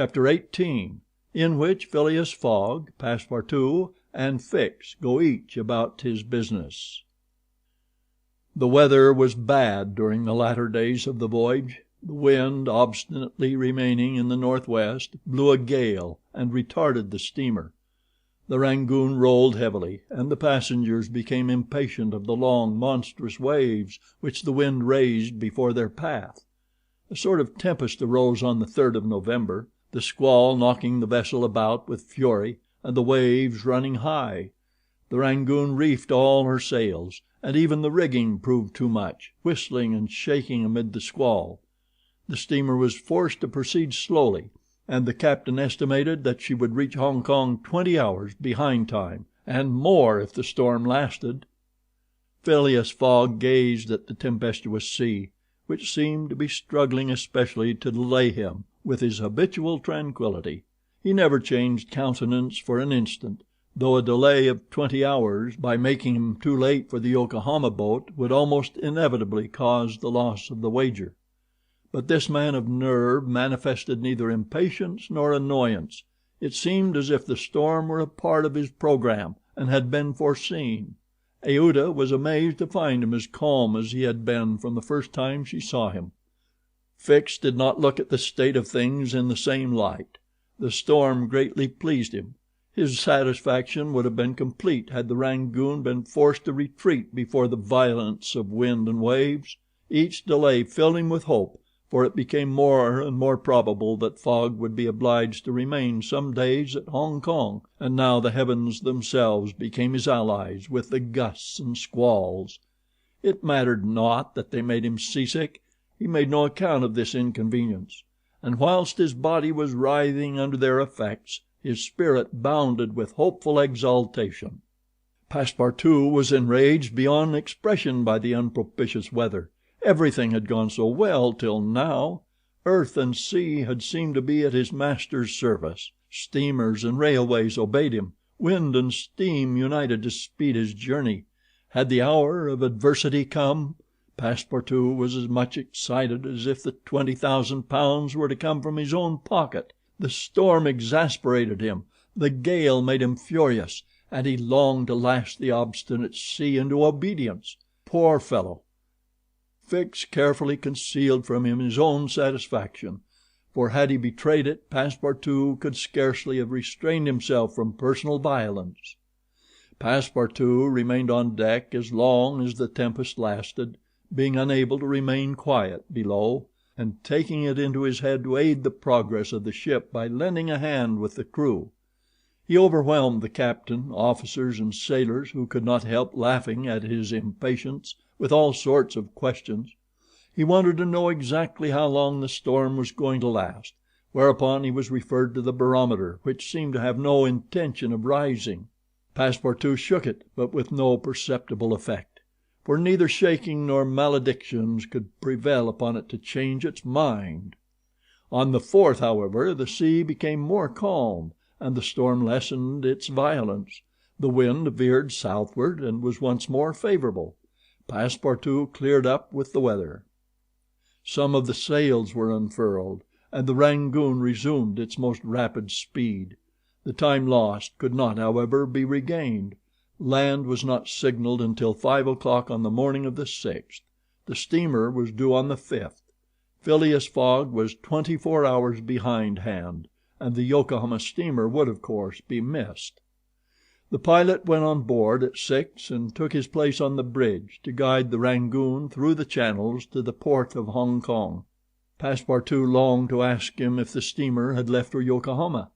Chapter 18, in which Phileas Fogg, Passepartout, and Fix go each about his business. The weather was bad during the latter days of the voyage. The wind, obstinately remaining in the northwest, blew a gale and retarded the steamer. The Rangoon rolled heavily, and the passengers became impatient of the long, monstrous waves which the wind raised before their path. A sort of tempest arose on the 3rd of November, the squall knocking the vessel about with fury, and the waves running high. The Rangoon reefed all her sails, and even the rigging proved too much, whistling and shaking amid the squall. The steamer was forced to proceed slowly, and the captain estimated that she would reach Hong Kong 20 hours behind time, and more if the storm lasted. Phileas Fogg gazed at the tempestuous sea, which seemed to be struggling especially to delay him, with his habitual tranquility. He never changed countenance for an instant, though a delay of 20 hours, by making him too late for the Yokohama boat, would almost inevitably cause the loss of the wager. But this man of nerve manifested neither impatience nor annoyance. It seemed as if the storm were a part of his programme and had been foreseen. Aouda was amazed to find him as calm as he had been from the first time she saw him. Fix did not look at the state of things in the same light. The storm greatly pleased him. His satisfaction would have been complete had the Rangoon been forced to retreat before the violence of wind and waves. Each delay filled him with hope, for it became more and more probable that Fogg would be obliged to remain some days at Hong Kong, and now the heavens themselves became his allies with the gusts and squalls. It mattered not that they made him seasick. He made no account of this inconvenience, and whilst his body was writhing under their effects, his spirit bounded with hopeful exultation. Passepartout was enraged beyond expression by the unpropitious weather. Everything had gone so well till now. Earth and sea had seemed to be at his master's service. Steamers and railways obeyed him. Wind and steam united to speed his journey. Had the hour of adversity come? Passepartout was as much excited as if the £20,000 were to come from his own pocket. The storm exasperated him, the gale made him furious, and he longed to lash the obstinate sea into obedience. Poor fellow! Fix carefully concealed from him his own satisfaction, for had he betrayed it, Passepartout could scarcely have restrained himself from personal violence. Passepartout remained on deck as long as the tempest lasted, being unable to remain quiet below, and taking it into his head to aid the progress of the ship by lending a hand with the crew. He overwhelmed the captain, officers, and sailors, who could not help laughing at his impatience, with all sorts of questions. He wanted to know exactly how long the storm was going to last, whereupon he was referred to the barometer, which seemed to have no intention of rising. Passepartout shook it, but with no perceptible effect, for neither shaking nor maledictions could prevail upon it to change its mind. On the 4th, however, the sea became more calm, and the storm lessened its violence. The wind veered southward and was once more favorable. Passepartout cleared up with the weather. Some of the sails were unfurled, and the Rangoon resumed its most rapid speed. The time lost could not, however, be regained. Land was not signaled until 5 o'clock on the morning of the 6th. The steamer was due on the 5th. Phileas Fogg was 24 hours behindhand, and the Yokohama steamer would, of course, be missed. The pilot went on board at 6 and took his place on the bridge to guide the Rangoon through the channels to the port of Hong Kong. Passepartout longed to ask him if the steamer had left for Yokohama,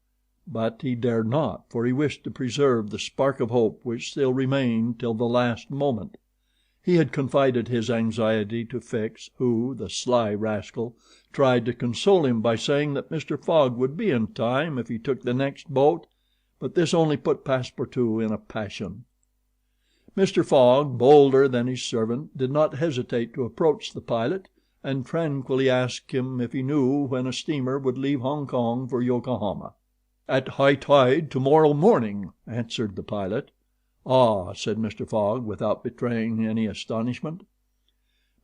but he dared not, for he wished to preserve the spark of hope which still remained till the last moment. He had confided his anxiety to Fix, who, the sly rascal, tried to console him by saying that Mr. Fogg would be in time if he took the next boat, but this only put Passepartout in a passion. Mr. Fogg, bolder than his servant, did not hesitate to approach the pilot and tranquilly ask him if he knew when a steamer would leave Hong Kong for Yokohama. "At high tide tomorrow morning," answered the pilot. "Ah," said Mr. Fogg, without betraying any astonishment.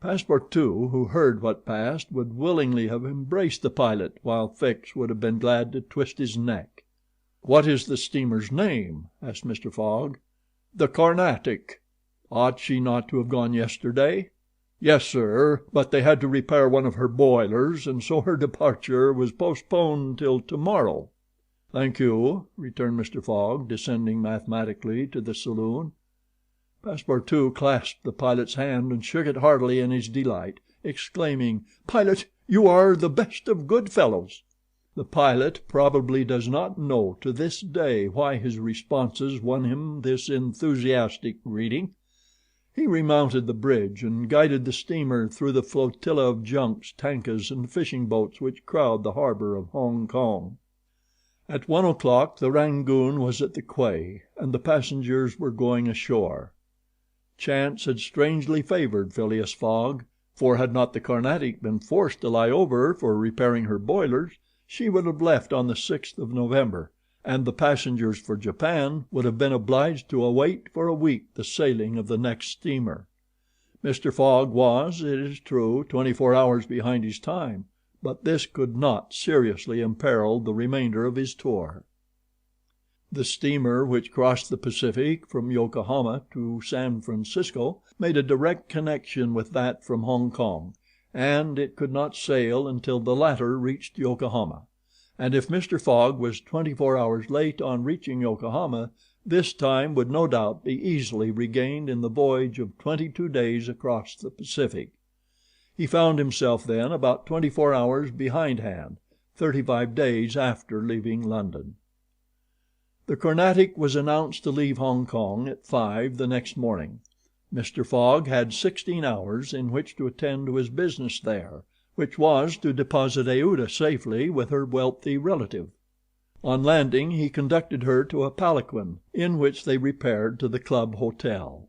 Passepartout, who heard what passed, would willingly have embraced the pilot, while Fix would have been glad to twist his neck. "What is the steamer's name?" asked Mr. Fogg. "The Carnatic." "Ought she not to have gone yesterday?" "Yes, sir, but they had to repair one of her boilers, and so her departure was postponed till tomorrow." "Thank you," returned Mr. Fogg, descending mathematically to the saloon. Passepartout clasped the pilot's hand and shook it heartily in his delight, exclaiming, "Pilot, you are the best of good fellows." The pilot probably does not know to this day why his responses won him this enthusiastic greeting. He remounted the bridge and guided the steamer through the flotilla of junks, tankas, and fishing boats which crowd the harbor of Hong Kong. At 1 o'clock the Rangoon was at the quay, and the passengers were going ashore. Chance had strangely favored Phileas Fogg, for had not the Carnatic been forced to lie over for repairing her boilers, she would have left on the 6th of November, and the passengers for Japan would have been obliged to await for a week the sailing of the next steamer. Mr. Fogg was, it is true, 24 hours behind his time, but this could not seriously imperil the remainder of his tour. The steamer which crossed the Pacific from Yokohama to San Francisco made a direct connection with that from Hong Kong, and it could not sail until the latter reached Yokohama, and if Mr. Fogg was 24 hours late on reaching Yokohama, this time would no doubt be easily regained in the voyage of 22 days across the Pacific. He found himself then about 24 hours behindhand, 35 days after leaving London. The Carnatic was announced to leave Hong Kong at 5 the next morning. Mr. Fogg had 16 hours in which to attend to his business there, which was to deposit Aouda safely with her wealthy relative. On landing he conducted her to a palanquin, in which they repaired to the club hotel.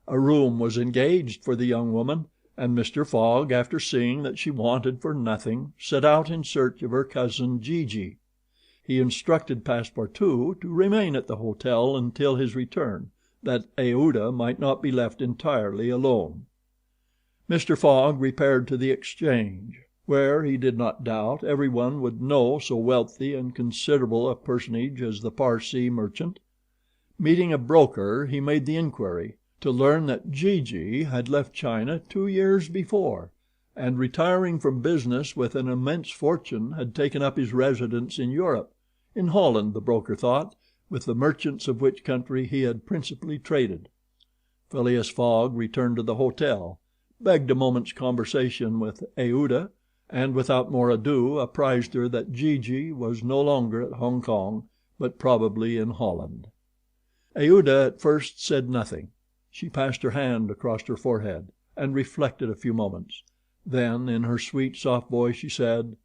A room was engaged for the young woman, and Mr. Fogg, after seeing that she wanted for nothing, set out in search of her cousin Gigi. He instructed Passepartout to remain at the hotel until his return, that Aouda might not be left entirely alone. Mr. Fogg repaired to the Exchange, where, he did not doubt, everyone would know so wealthy and considerable a personage as the Parsee merchant. Meeting a broker, he made the inquiry, to learn that Gigi had left China 2 years before, and retiring from business with an immense fortune had taken up his residence in Europe, in Holland, the broker thought, with the merchants of which country he had principally traded. Phileas Fogg returned to the hotel, begged a moment's conversation with Aouda, and without more ado apprised her that Gigi was no longer at Hong Kong, but probably in Holland. Aouda at first said nothing. She passed her hand across her forehead, and reflected a few moments. Then, in her sweet, soft voice, she said,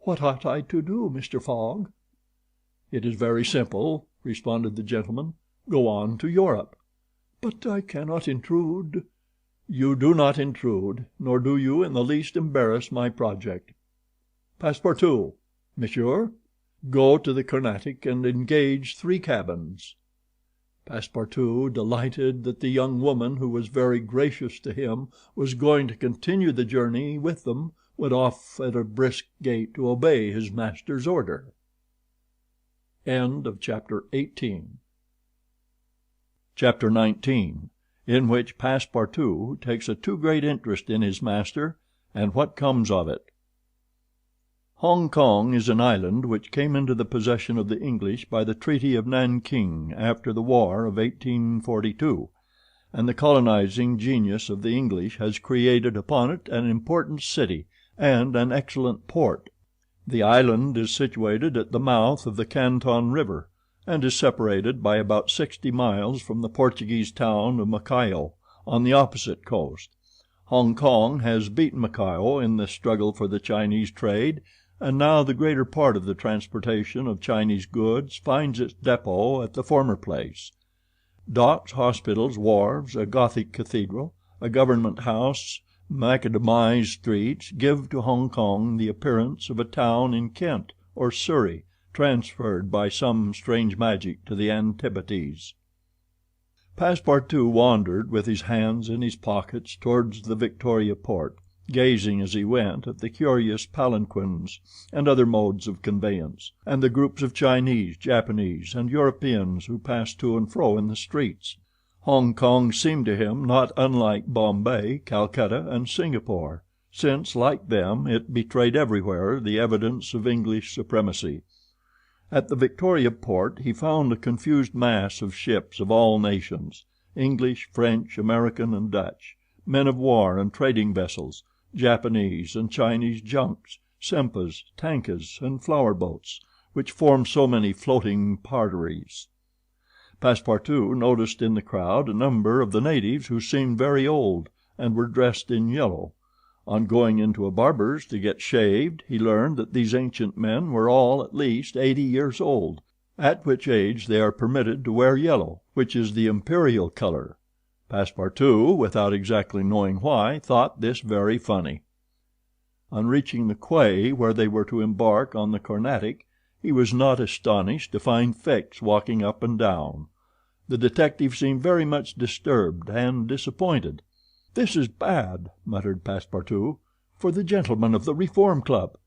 "What ought I to do, Mr. Fogg?" "It is very simple," responded the gentleman. "Go on to Europe." "But I cannot intrude." "You do not intrude, nor do you in the least embarrass my project. Passepartout." "Monsieur?" "Go to the Carnatic and engage 3 cabins." Passepartout, delighted that the young woman, who was very gracious to him, was going to continue the journey with them, went off at a brisk gait to obey his master's order. Chapter 19, in which Passepartout takes a too great interest in his master, and what comes of it. Hong Kong is an island which came into the possession of the English by the Treaty of Nanking after the War of 1842, and the colonizing genius of the English has created upon it an important city and an excellent port. The island is situated at the mouth of the Canton River, and is separated by about 60 miles from the Portuguese town of Macao, on the opposite coast. Hong Kong has beaten Macao in the struggle for the Chinese trade, and now the greater part of the transportation of Chinese goods finds its depot at the former place. Docks, hospitals, wharves, a Gothic cathedral, a government house, macadamized streets give to Hong Kong the appearance of a town in Kent or Surrey transferred by some strange magic to the Antipodes. Passepartout wandered with his hands in his pockets towards the Victoria port, gazing as he went at the curious palanquins and other modes of conveyance, and the groups of Chinese, Japanese, and Europeans who passed to and fro in the streets. Hong Kong seemed to him not unlike Bombay, Calcutta, and Singapore, since, like them, it betrayed everywhere the evidence of English supremacy. At the Victoria port he found a confused mass of ships of all nations, English, French, American, and Dutch, men of war and trading vessels, Japanese and Chinese junks, sempas, tankas, and flower boats, which formed so many floating parterres. Passepartout noticed in the crowd a number of the natives who seemed very old and were dressed in yellow. On going into a barber's to get shaved he learned that these ancient men were all at least 80 years old, at which age they are permitted to wear yellow, which is the imperial color. Passepartout, without exactly knowing why, thought this very funny. On reaching the quay where they were to embark on the Carnatic, he was not astonished to find Fix walking up and down. The detective seemed very much disturbed and disappointed. "This is bad," muttered Passepartout, "for the gentlemen of the Reform Club."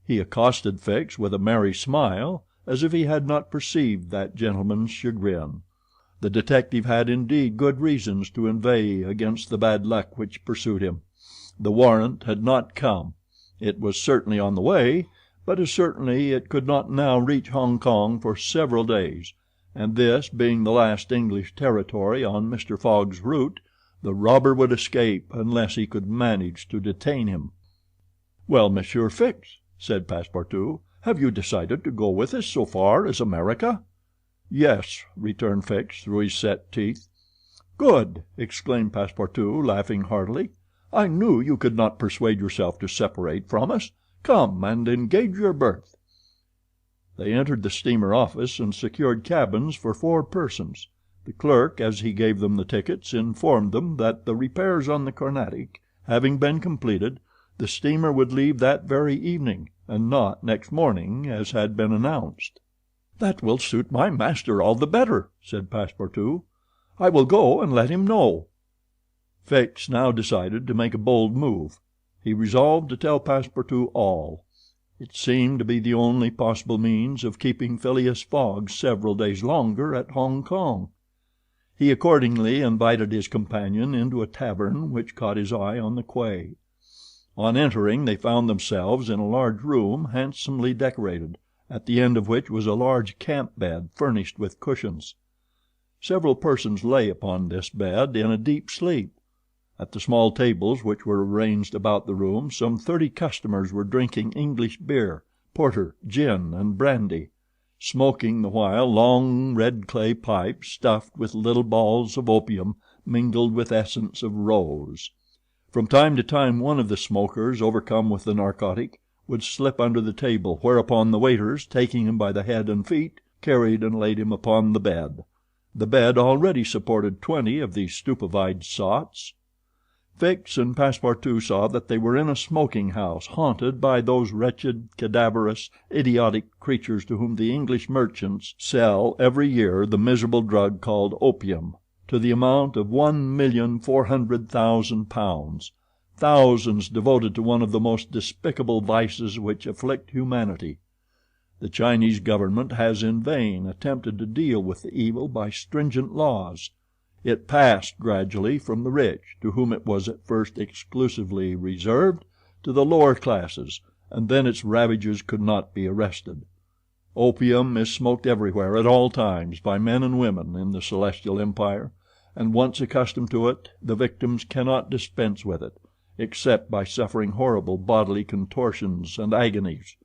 He accosted Fix with a merry smile, as if he had not perceived that gentleman's chagrin. The detective had indeed good reasons to inveigh against the bad luck which pursued him. The warrant had not come. It was certainly on the way, but as certainly it could not now reach Hong Kong for several days, and this being the last English territory on Mr. Fogg's route, the robber would escape unless he could manage to detain him. "Well, Monsieur Fix," said Passepartout, "have you decided to go with us so far as America?" "Yes," returned Fix through his set teeth. "Good!" exclaimed Passepartout, laughing heartily. "I knew you could not persuade yourself to separate from us. Come and engage your berth." They entered the steamer office and secured cabins for 4 persons. The clerk, as he gave them the tickets, informed them that the repairs on the Carnatic having been completed, the steamer would leave that very evening, and not next morning as had been announced. "That will suit my master all the better," said Passepartout. "I will go and let him know." Fix now decided to make a bold move. He resolved to tell Passepartout all. It seemed to be the only possible means of keeping Phileas Fogg several days longer at Hong Kong. He accordingly invited his companion into a tavern which caught his eye on the quay. On entering they found themselves in a large room handsomely decorated, at the end of which was a large camp bed furnished with cushions. Several persons lay upon this bed in a deep sleep. At the small tables which were arranged about the room some 30 customers were drinking English beer, porter, gin, and brandy, smoking the while long red clay pipes stuffed with little balls of opium mingled with essence of rose. From time to time one of the smokers, overcome with the narcotic, would slip under the table, whereupon the waiters, taking him by the head and feet, carried and laid him upon the bed. The bed already supported 20 of these stupefied sots. Fix and Passepartout saw that they were in a smoking house haunted by those wretched, cadaverous, idiotic creatures to whom the English merchants sell every year the miserable drug called opium, to the amount of £1,400,000, thousands devoted to one of the most despicable vices which afflict humanity. The Chinese government has in vain attempted to deal with the evil by stringent laws. It passed gradually from the rich, to whom it was at first exclusively reserved, to the lower classes, and then its ravages could not be arrested. Opium is smoked everywhere at all times by men and women in the Celestial Empire, and once accustomed to it the victims cannot dispense with it, except by suffering horrible bodily contortions and agonies.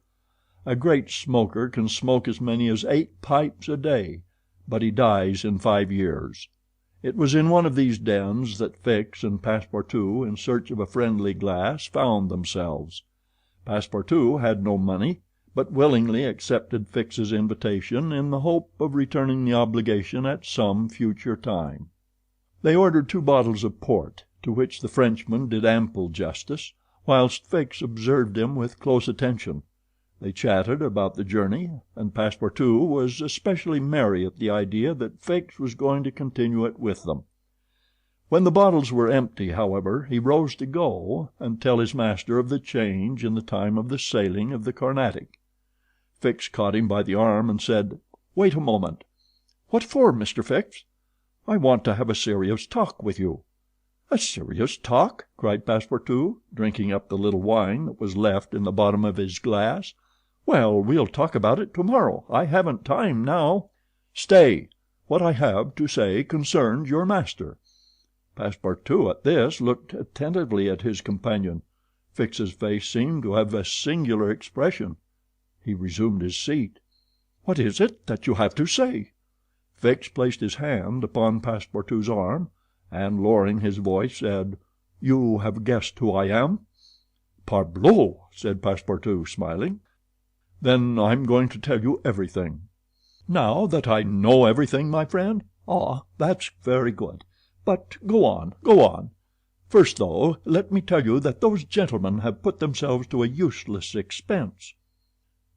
A great smoker can smoke as many as 8 pipes a day, but he dies in 5 years. It was in one of these dens that Fix and Passepartout, in search of a friendly glass, found themselves. Passepartout had no money, but willingly accepted Fix's invitation in the hope of returning the obligation at some future time. They ordered 2 bottles of port, to which the Frenchman did ample justice, whilst Fix observed him with close attention. They chatted about the journey, and Passepartout was especially merry at the idea that Fix was going to continue it with them. When the bottles were empty, however, he rose to go and tell his master of the change in the time of the sailing of the Carnatic. Fix caught him by the arm and said, "Wait a moment." "What for, Mr. Fix?" "I want to have a serious talk with you." "A serious talk?" cried Passepartout, drinking up the little wine that was left in the bottom of his glass. "Well, we'll talk about it tomorrow. I haven't time now." "Stay. What I have to say concerns your master." Passepartout at this looked attentively at his companion. Fix's face seemed to have a singular expression. He resumed his seat. "What is it that you have to say?" Fix placed his hand upon Passepartout's arm, and, lowering his voice, said, "You have guessed who I am?" "Parbleu!" said Passepartout, smiling. "Then I'm going to tell you everything." "Now that I know everything, my friend? Ah, that's very good. But go on, go on. First, though, let me tell you that those gentlemen have put themselves to a useless expense."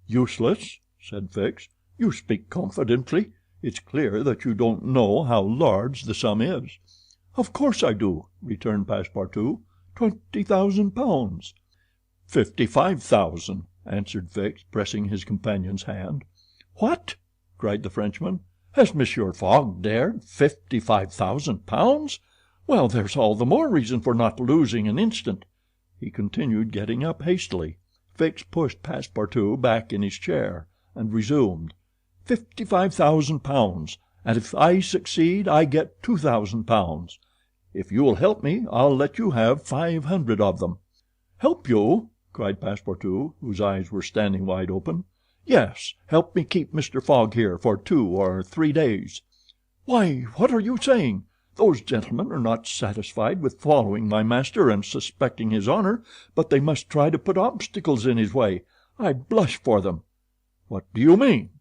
"Useless?" said Fix. "You speak confidently. It's clear that you don't know how large the sum is." "Of course I do," returned Passepartout. £20,000. "55,000," answered Fix, pressing his companion's hand. "What?" cried the Frenchman. "Has Monsieur Fogg dared £55,000? Well, there's all the more reason for not losing an instant." He continued, getting up hastily. Fix pushed Passepartout back in his chair, and resumed. £55,000, and if I succeed I get £2,000. If you'll help me I'll let you have 500 of them." "Help you?" cried Passepartout, whose eyes were standing wide open. "Yes, help me keep Mr. Fogg here for 2 or 3 days." "Why, what are you saying? Those gentlemen are not satisfied with following my master and suspecting his honor, but they must try to put obstacles in his way. I blush for them." "What do you mean?"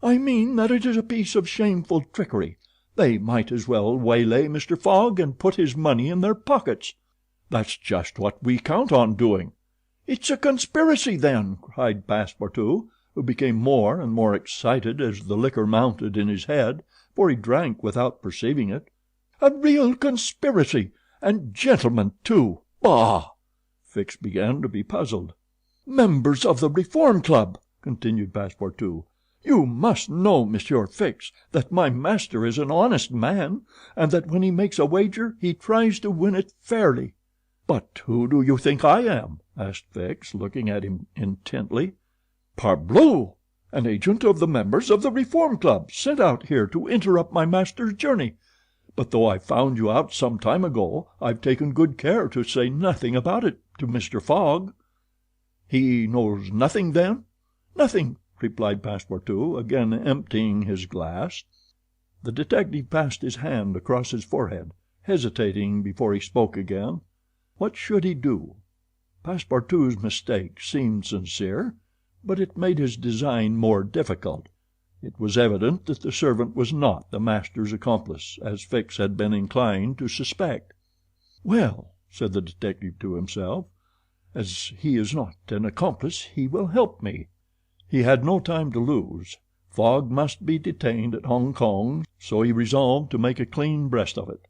"I mean that it is a piece of shameful trickery. They might as well waylay Mr. Fogg and put his money in their pockets." "That's just what we count on doing." "It's a conspiracy, then," cried Passepartout, who became more and more excited as the liquor mounted in his head, for he drank without perceiving it. "A real conspiracy, and gentlemen too. Bah!" Fix began to be puzzled. "Members of the Reform Club," continued Passepartout. "You must know, Monsieur Fix, that my master is an honest man, and that when he makes a wager he tries to win it fairly." "But who do you think I am?" asked Fix, looking at him intently. "Parbleu! An agent of the members of the Reform Club, sent out here to interrupt my master's journey. But though I found you out some time ago, I've taken good care to say nothing about it to Mr. Fogg." "He knows nothing, then?" "Nothing," replied Passepartout, again emptying his glass. The detective passed his hand across his forehead, hesitating before he spoke again. What should he do? Passepartout's mistake seemed sincere, but it made his design more difficult. It was evident that the servant was not the master's accomplice, as Fix had been inclined to suspect. "Well," said the detective to himself, "as he is not an accomplice he will help me." He had no time to lose. Fogg must be detained at Hong Kong, so he resolved to make a clean breast of it.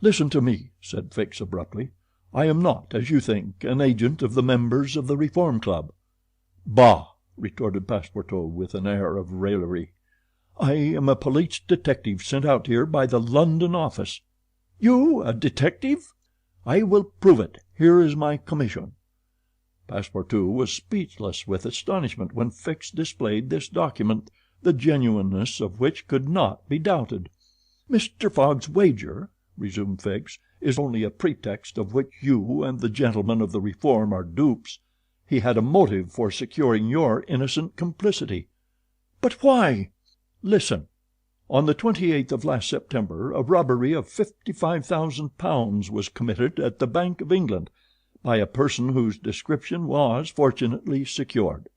"Listen to me," said Fix abruptly. "I am not, as you think, an agent of the members of the Reform Club." "Bah!" retorted Passepartout with an air of raillery. "I am a police detective sent out here by the London office." "You a detective?" "I will prove it. Here is my commission." Passepartout was speechless with astonishment when Fix displayed this document, the genuineness of which could not be doubted. "Mr. Fogg's wager," resumed Fix, "is only a pretext of which you and the gentlemen of the Reform are dupes. He had a motive for securing your innocent complicity." "But why?" "Listen. On the 28th of last September a robbery of £55,000 was committed at the Bank of England by a person whose description was fortunately secured.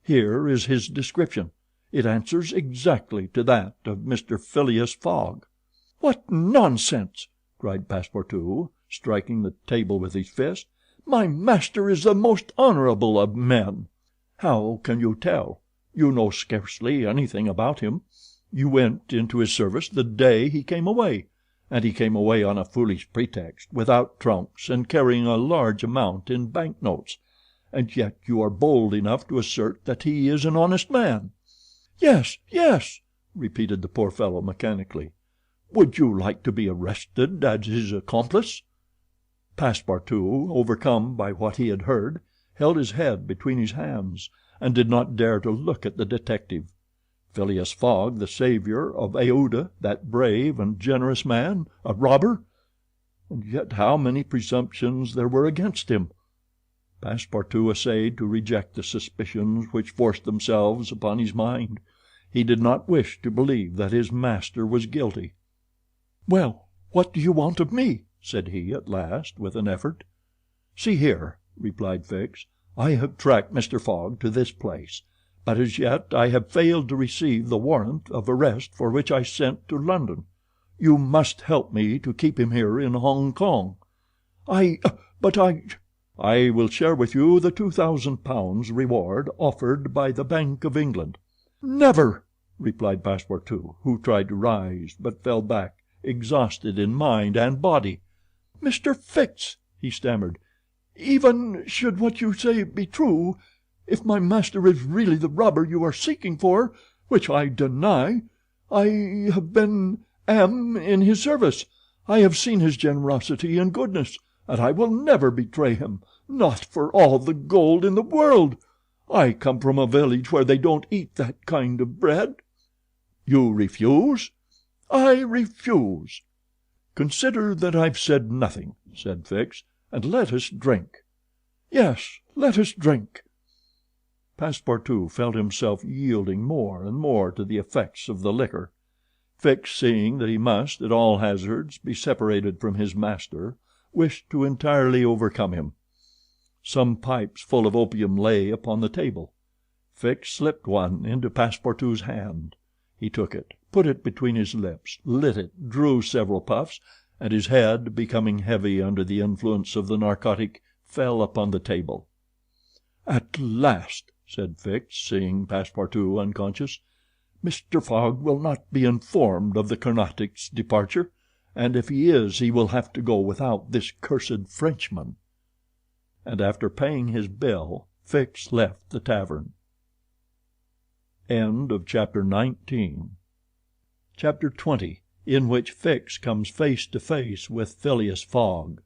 Here is his description. It answers exactly to that of Mr. Phileas Fogg." "What nonsense!" cried Passepartout, striking the table with his fist. "My master is the most honorable of men." "How can you tell? You know scarcely anything about him. You went into his service the day he came away, and he came away on a foolish pretext, without trunks and carrying a large amount in banknotes, and yet you are bold enough to assert that he is an honest man." "Yes, yes," repeated the poor fellow mechanically. "Would you like to be arrested as his accomplice?" Passepartout, overcome by what he had heard, held his head between his hands, and did not dare to look at the detective. Phileas Fogg, the savior of Aouda, that brave and generous man, a robber! And yet how many presumptions there were against him! Passepartout essayed to reject the suspicions which forced themselves upon his mind. He did not wish to believe that his master was guilty. "Well, what do you want of me?" said he at last, with an effort. "See here," replied Fix, "I have tracked Mr. Fogg to this place, but as yet I have failed to receive the warrant of arrest for which I sent to London. You must help me to keep him here in Hong Kong." "But I—" "I will share with you the £2,000 reward offered by the Bank of England." "Never!" replied Passepartout, who tried to rise, but fell back, exhausted in mind and body. "Mr. Fix," he stammered, "even should what you say be true, if my master is really the robber you are seeking for, which I deny, I have am in his service. I have seen his generosity and goodness, and I will never betray him, not for all the gold in the world. I come from a village where they don't eat that kind of bread." "You refuse?" "I refuse." "Consider that I've said nothing," said Fix, "and let us drink." "Yes, let us drink." Passepartout felt himself yielding more and more to the effects of the liquor. Fix, seeing that he must, at all hazards, be separated from his master, wished to entirely overcome him. Some pipes full of opium lay upon the table. Fix slipped one into Passepartout's hand. He took it, put it between his lips, lit it, drew several puffs, and his head, becoming heavy under the influence of the narcotic, fell upon the table. "At last," said Fix, seeing Passepartout unconscious, "Mr. Fogg will not be informed of the Carnatic's departure, and if he is he will have to go without this cursed Frenchman." And after paying his bill, Fix left the tavern. Chapter 20, in which Fix comes face to face with Phileas Fogg.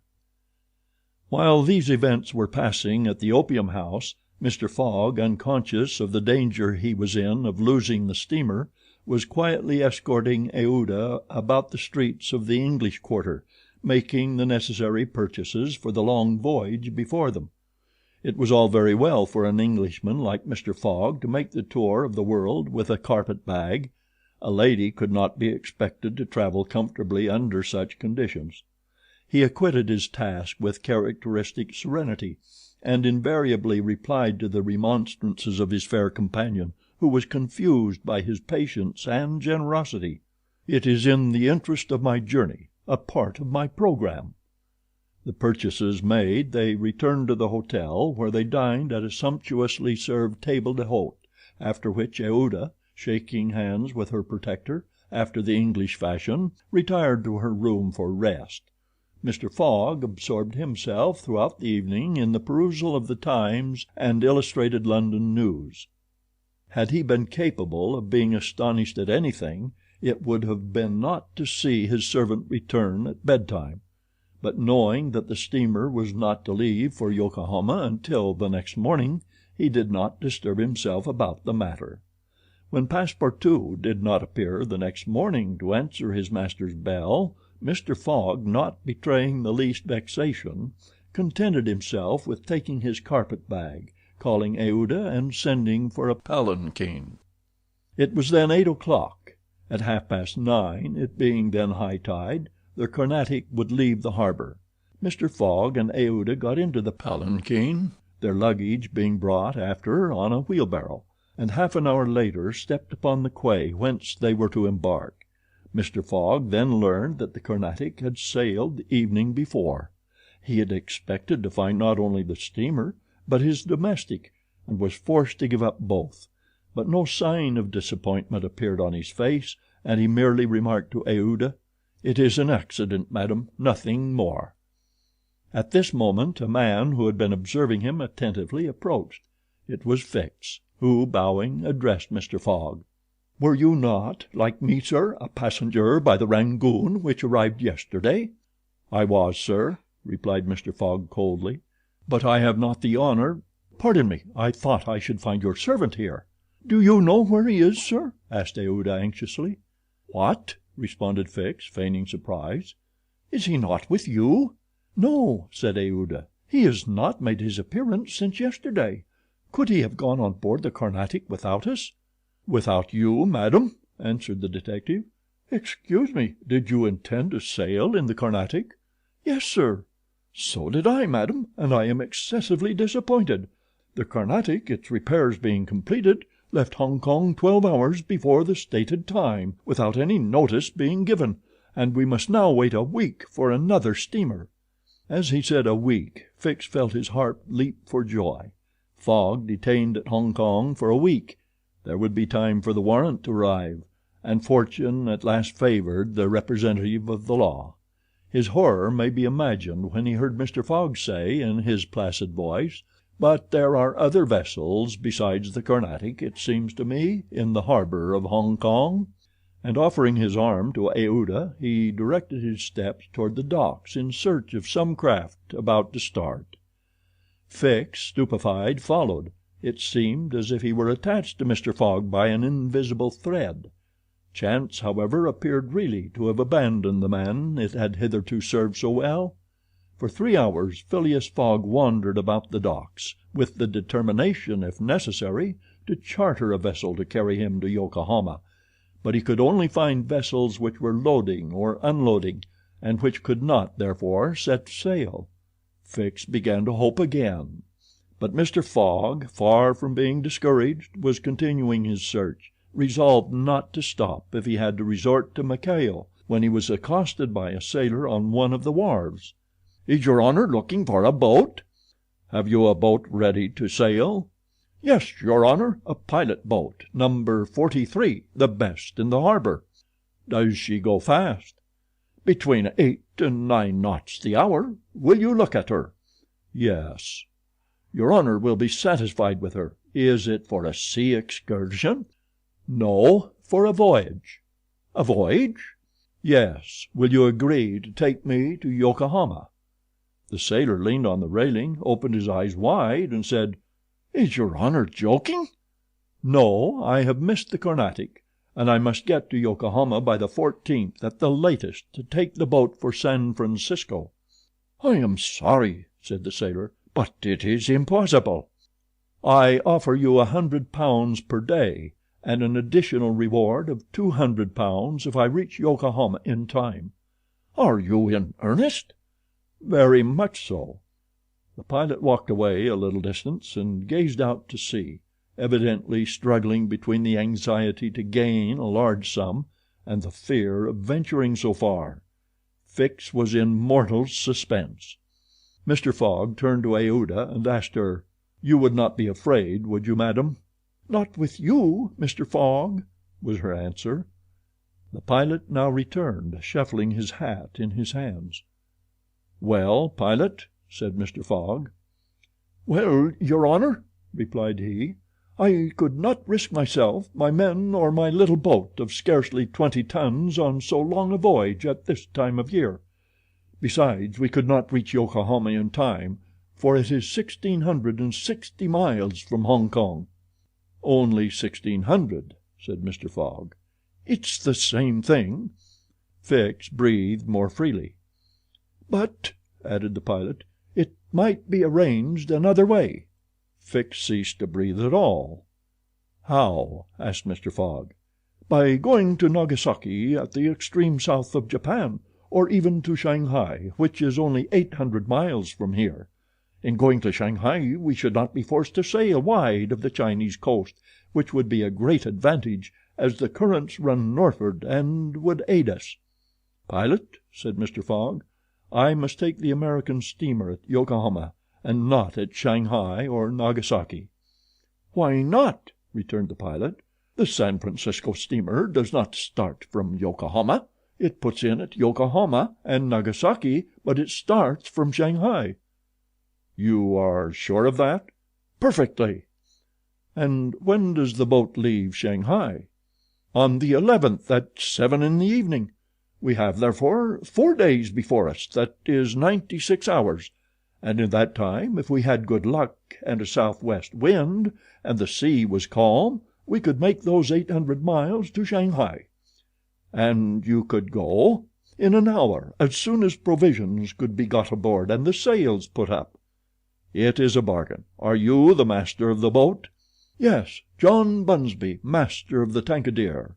While these events were passing at the opium house, Mr. Fogg, unconscious of the danger he was in of losing the steamer, was quietly escorting Aouda about the streets of the English quarter, making the necessary purchases for the long voyage before them. It was all very well for an Englishman like Mr. Fogg to make the tour of the world with a carpet bag. A lady could not be expected to travel comfortably under such conditions. He acquitted his task with characteristic serenity, and invariably replied to the remonstrances of his fair companion, who was confused by his patience and generosity. "It is in the interest of my journey, a part of my programme." The purchases made, they returned to the hotel, where they dined at a sumptuously served table d'hôte, after which Aouda, shaking hands with her protector, after the English fashion, retired to her room for rest. Mr. Fogg absorbed himself throughout the evening in the perusal of the Times and Illustrated London News. Had he been capable of being astonished at anything, it would have been not to see his servant return at bedtime. But knowing that the steamer was not to leave for Yokohama until the next morning, he did not disturb himself about the matter. When Passepartout did not appear the next morning to answer his master's bell, Mr. Fogg, not betraying the least vexation, contented himself with taking his carpet bag, calling Aouda, and sending for a palanquin. It was then 8 o'clock. At 9:30, it being then high tide, the Carnatic would leave the harbor. Mr. Fogg and Aouda got into the palanquin, their luggage being brought after on a wheelbarrow, and half an hour later stepped upon the quay whence they were to embark. Mr. Fogg then learned that the Carnatic had sailed the evening before. He had expected to find not only the steamer, but his domestic, and was forced to give up both, but no sign of disappointment appeared on his face, and he merely remarked to Aouda, "It is an accident, madam, nothing more." At this moment a man who had been observing him attentively approached. It was Fix, who, bowing, addressed Mr. Fogg. "Were you not, like me, sir, a passenger by the Rangoon which arrived yesterday?" "I was, sir," replied Mr. Fogg coldly, "but I have not the honor—" "Pardon me, I thought I should find your servant here." "Do you know where he is, sir?" asked Aouda anxiously. "What?" responded Fix, feigning surprise. "Is he not with you?" "No," said Aouda. "He has not made his appearance since yesterday. Could he have gone on board the Carnatic without us?" "Without you, madam?" answered the detective. "Excuse me, did you intend to sail in the Carnatic?" "Yes, sir." "So did I, madam, and I am excessively disappointed. The Carnatic, its repairs being completed, left Hong Kong 12 hours before the stated time, without any notice being given, and we must now wait a week for another steamer." As he said "a week," Fix felt his heart leap for joy. Fogg detained at Hong Kong for a week. There would be time for the warrant to arrive, and fortune at last favored the representative of the law. His horror may be imagined when he heard Mr. Fogg say, in his placid voice, "But there are other vessels besides the Carnatic, it seems to me, in the harbor of Hong Kong," and offering his arm to Aouda, he directed his steps toward the docks in search of some craft about to start. Fix, stupefied, followed. It seemed as if he were attached to Mr. Fogg by an invisible thread. Chance, however, appeared really to have abandoned the man it had hitherto served so well. For 3 hours Phileas Fogg wandered about the docks, with the determination, if necessary, to charter a vessel to carry him to Yokohama, but he could only find vessels which were loading or unloading, and which could not, therefore, set sail. Fix began to hope again. But Mr. Fogg, far from being discouraged, was continuing his search, resolved not to stop if he had to resort to Macao, when he was accosted by a sailor on one of the wharves. "Is your honor looking for a boat?" "Have you a boat ready to sail?" "Yes, your honor, a pilot boat, number 43, the best in the harbor." "Does she go fast?" "Between 8 and 9 knots the hour. Will you look at her?" "Yes." "Your honor will be satisfied with her. Is it for a sea excursion?" "No, for a voyage." "A voyage?" "Yes. Will you agree to take me to Yokohama?" The sailor leaned on the railing, opened his eyes wide, and said, "Is your honor joking?" "No, I have missed the Carnatic, and I must get to Yokohama by the 14th at the latest to take the boat for San Francisco." "I am sorry," said the sailor, "but it is impossible." "I offer you £100 per day, and an additional reward of £200 if I reach Yokohama in time." "Are you in earnest?" "Very much so." The pilot walked away a little distance and gazed out to sea, evidently struggling between the anxiety to gain a large sum and the fear of venturing so far. Fix was in mortal suspense. Mr. Fogg turned to Aouda and asked her, "You would not be afraid, would you, madam?" "Not with you, Mr. Fogg," was her answer. The pilot now returned, shuffling his hat in his hands. "Well, pilot?" said Mr. Fogg. "Well, your honor," replied he, "I could not risk myself, my men, or my little boat of scarcely 20 tons on so long a voyage at this time of year. Besides, we could not reach Yokohama in time, for it is 1,660 miles from Hong Kong." "Only 1,600," said Mr. Fogg. "It's the same thing." Fix breathed more freely. "But," added the pilot, "it might be arranged another way." Fix ceased to breathe at all. "How?" asked Mr. Fogg. "By going to Nagasaki, at the extreme south of Japan, or even to Shanghai, which is only 800 miles from here. In going to Shanghai we should not be forced to sail wide of the Chinese coast, which would be a great advantage, as the currents run northward and would aid us." "Pilot," said Mr. Fogg, "I must take the American steamer at Yokohama, and not at Shanghai or Nagasaki." "Why not?" returned the pilot. "The San Francisco steamer does not start from Yokohama. It puts in at Yokohama and Nagasaki, but it starts from Shanghai." "You are sure of that?" "Perfectly." "And when does the boat leave Shanghai?" "On the 11th at 7 in the evening. We have, therefore, 4 days before us, that is 96 hours, and in that time, if we had good luck and a southwest wind, and the sea was calm, we could make those 800 miles to Shanghai." "And you could go?" "In an hour, as soon as provisions could be got aboard and the sails put up." "It is a bargain. Are you the master of the boat?" "Yes, John Bunsby, master of the Tankadere."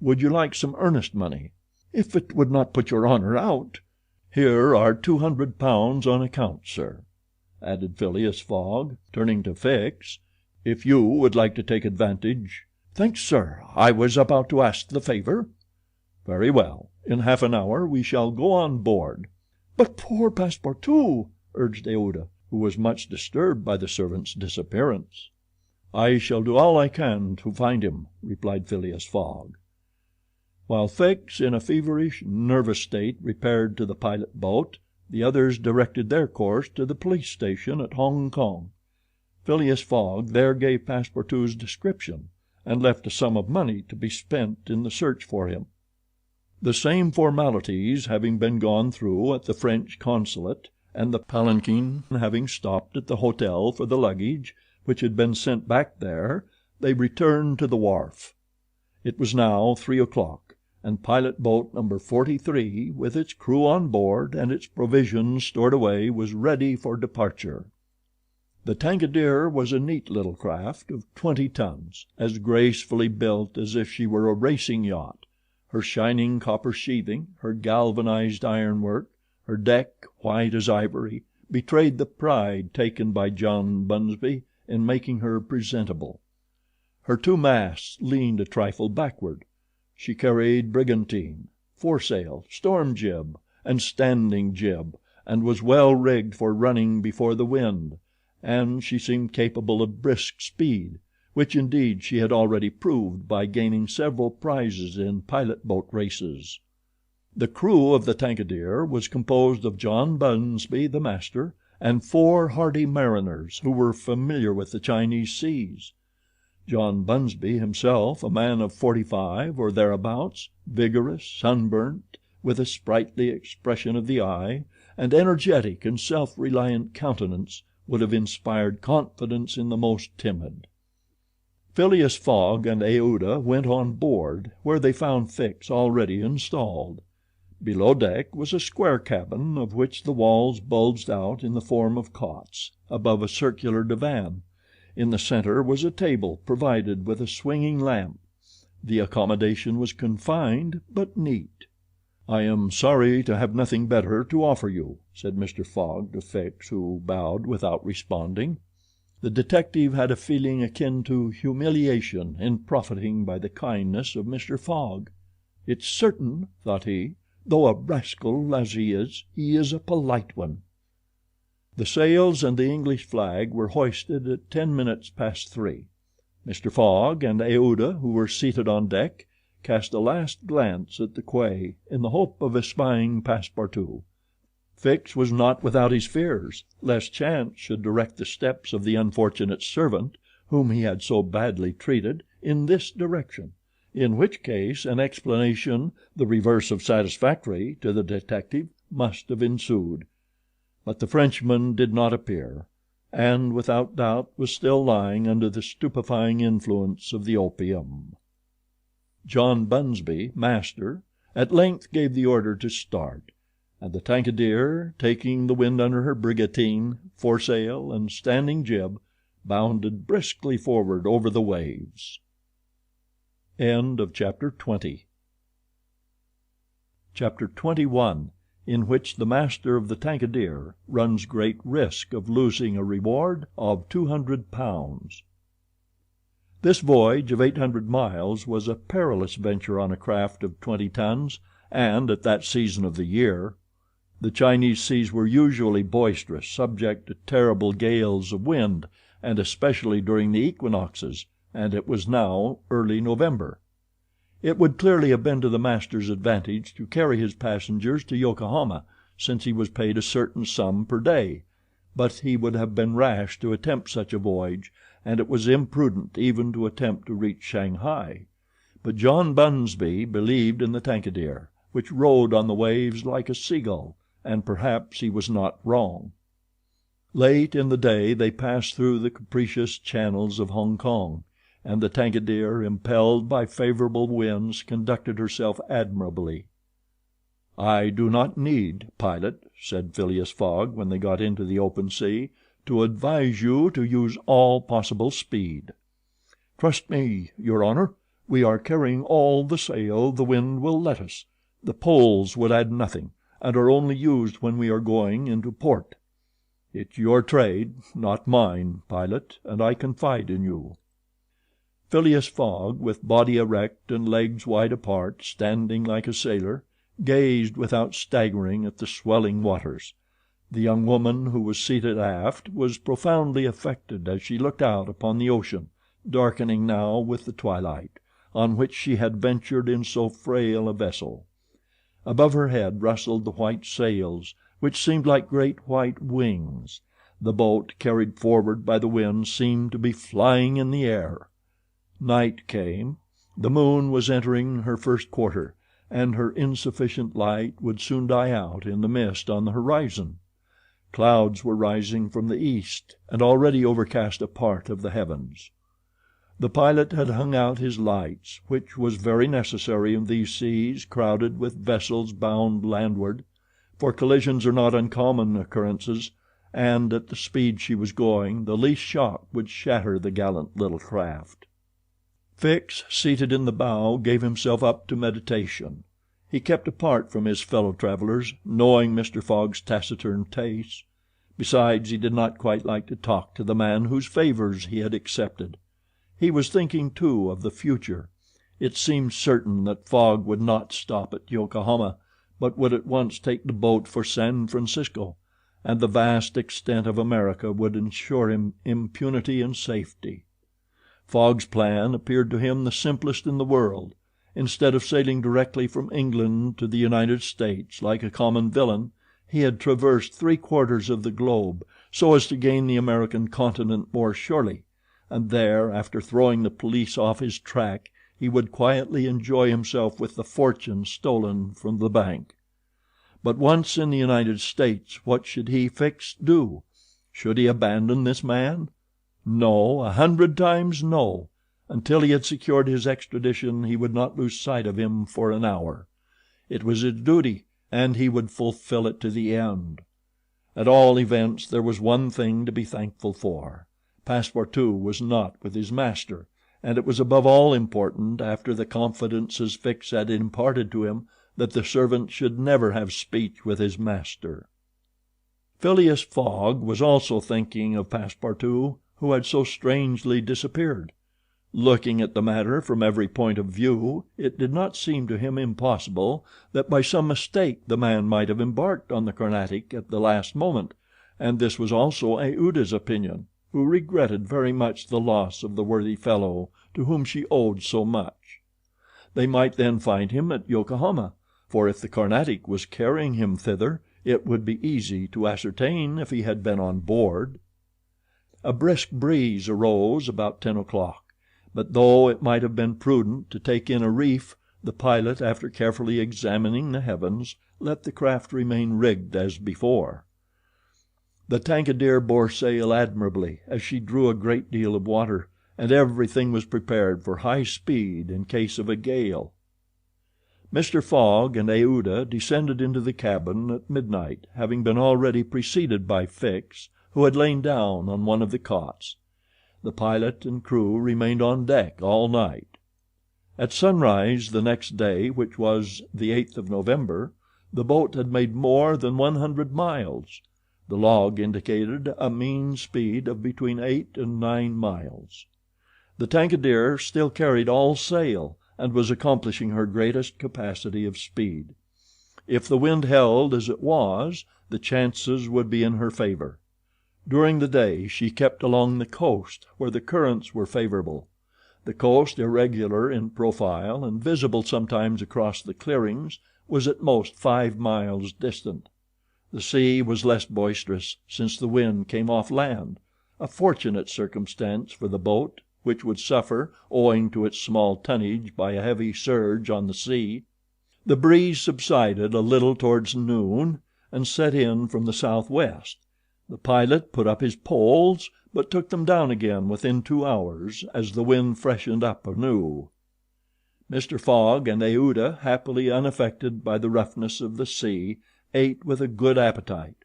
"Would you like some earnest money?" "If it would not put your honor out." "Here are £200 on account, sir," added Phileas Fogg, turning to Fix, "if you would like to take advantage—" "Thanks, sir, I was about to ask the favor." "Very well. In half an hour we shall go on board." "But poor Passepartout," urged Aouda, who was much disturbed by the servant's disappearance. "I shall do all I can to find him," replied Phileas Fogg. While Fix, in a feverish, nervous state, repaired to the pilot boat, the others directed their course to the police station at Hong Kong. Phileas Fogg there gave Passepartout's description, and left a sum of money to be spent in the search for him. The same formalities having been gone through at the French consulate, and the palanquin having stopped at the hotel for the luggage, which had been sent back there, they returned to the wharf. It was now 3 o'clock, and pilot boat number 43, with its crew on board and its provisions stored away, was ready for departure. The Tankadere was a neat little craft of 20 tons, as gracefully built as if she were a racing yacht. Her shining copper sheathing, her galvanized ironwork, her deck, white as ivory, betrayed the pride taken by John Bunsby in making her presentable. Her two masts leaned a trifle backward. She carried brigantine, foresail, storm jib, and standing jib, and was well rigged for running before the wind, and she seemed capable of brisk speed, which indeed she had already proved by gaining several prizes in pilot boat races. The crew of the Tankadere was composed of John Bunsby, the master, and 4 hardy mariners who were familiar with the Chinese seas. John Bunsby himself, a man of 45 or thereabouts, vigorous, sunburnt, with a sprightly expression of the eye, and energetic and self-reliant countenance, would have inspired confidence in the most timid. Phileas Fogg and Aouda went on board, where they found Fix already installed. Below deck was a square cabin, of which the walls bulged out in the form of cots, above a circular divan. In the center was a table provided with a swinging lamp. The accommodation was confined but neat. "I am sorry to have nothing better to offer you," said Mr. Fogg to Fix, who bowed without responding. The detective had a feeling akin to humiliation in profiting by the kindness of Mr. Fogg. "It's certain," thought he, "though a rascal as he is a polite one." The sails and the English flag were hoisted at 10 minutes past 3. Mr. Fogg and Aouda, who were seated on deck, cast a last glance at the quay in the hope of espying Passepartout. Fix was not without his fears, lest chance should direct the steps of the unfortunate servant, whom he had so badly treated, in this direction, in which case an explanation the reverse of satisfactory to the detective must have ensued. But the Frenchman did not appear, and without doubt was still lying under the stupefying influence of the opium. John Bunsby, master, at length gave the order to start, and the Tankadere, taking the wind under her brigantine, foresail, and standing jib, bounded briskly forward over the waves. Chapter 21, in which the master of the Tankadere runs great risk of losing a reward of £200. This voyage of 800 miles was a perilous venture on a craft of 20 tons, and at that season of the year. The Chinese seas were usually boisterous, subject to terrible gales of wind, and especially during the equinoxes, and it was now early November. It would clearly have been to the master's advantage to carry his passengers to Yokohama, since he was paid a certain sum per day, but he would have been rash to attempt such a voyage, and it was imprudent even to attempt to reach Shanghai. But John Bunsby believed in the Tankadere, which rode on the waves like a seagull, and perhaps he was not wrong. Late in the day they passed through the capricious channels of Hong Kong, and the Tankadere, impelled by favorable winds, conducted herself admirably. "I do not need, pilot," said Phileas Fogg when they got into the open sea, "to advise you to use all possible speed." "Trust me, your honor. We are carrying all the sail the wind will let us. The poles would add nothing, and are only used when we are going into port." "It's your trade, not mine, pilot, and I confide in you." Phileas Fogg, with body erect and legs wide apart, standing like a sailor, gazed without staggering at the swelling waters. The young woman who was seated aft was profoundly affected as she looked out upon the ocean, darkening now with the twilight, on which she had ventured in so frail a vessel. Above her head rustled the white sails, which seemed like great white wings. The boat, carried forward by the wind, seemed to be flying in the air. Night came. The moon was entering her first quarter, and her insufficient light would soon die out in the mist on the horizon. Clouds were rising from the east, and already overcast a part of the heavens. The pilot had hung out his lights, which was very necessary in these seas crowded with vessels bound landward, for collisions are not uncommon occurrences, and at the speed she was going the least shock would shatter the gallant little craft. Fix, seated in the bow, gave himself up to meditation. He kept apart from his fellow travelers, knowing Mr. Fogg's taciturn tastes. Besides, he did not quite like to talk to the man whose favors he had accepted. He was thinking, too, of the future. It seemed certain that Fogg would not stop at Yokohama, but would at once take the boat for San Francisco, and the vast extent of America would ensure him impunity and safety. Fogg's plan appeared to him the simplest in the world. Instead of sailing directly from England to the United States like a common villain, he had traversed 3/4 of the globe so as to gain the American continent more surely, and there, after throwing the police off his track, he would quietly enjoy himself with the fortune stolen from the bank. But once in the United States, what should he, Fix, do? Should he abandon this man? No, 100 times no. Until he had secured his extradition he would not lose sight of him for an hour. It was his duty, and he would fulfill it to the end. At all events, there was one thing to be thankful for. Passepartout was not with his master, and it was above all important, after the confidences Fix had imparted to him, that the servant should never have speech with his master. Phileas Fogg was also thinking of Passepartout, who had so strangely disappeared. Looking at the matter from every point of view, it did not seem to him impossible that by some mistake the man might have embarked on the Carnatic at the last moment, and this was also Aouda's opinion, who regretted very much the loss of the worthy fellow to whom she owed so much. They might then find him at Yokohama, for if the Carnatic was carrying him thither, it would be easy to ascertain if he had been on board. A brisk breeze arose about 10 o'clock, but though it might have been prudent to take in a reef, the pilot, after carefully examining the heavens, let the craft remain rigged as before. The Tankadere bore sail admirably, as she drew a great deal of water, and everything was prepared for high speed in case of a gale. Mr. Fogg and Aouda descended into the cabin at midnight, having been already preceded by Fix, who had lain down on one of the cots. The pilot and crew remained on deck all night. At sunrise the next day, which was the 8th of November, the boat had made more than 100 miles. The log indicated a mean speed of between 8 and 9 miles. The Tankadere still carried all sail, and was accomplishing her greatest capacity of speed. If the wind held as it was, the chances would be in her favor. During the day she kept along the coast, where the currents were favorable. The coast, irregular in profile and visible sometimes across the clearings, was at most 5 miles distant. The sea was less boisterous, since the wind came off land, a fortunate circumstance for the boat, which would suffer, owing to its small tonnage, by a heavy surge on the sea. The breeze subsided a little towards noon and set in from the southwest. The pilot put up his poles, but took them down again within 2 hours as the wind freshened up anew. Mr. Fogg and Aouda, happily unaffected by the roughness of the sea, ate with a good appetite,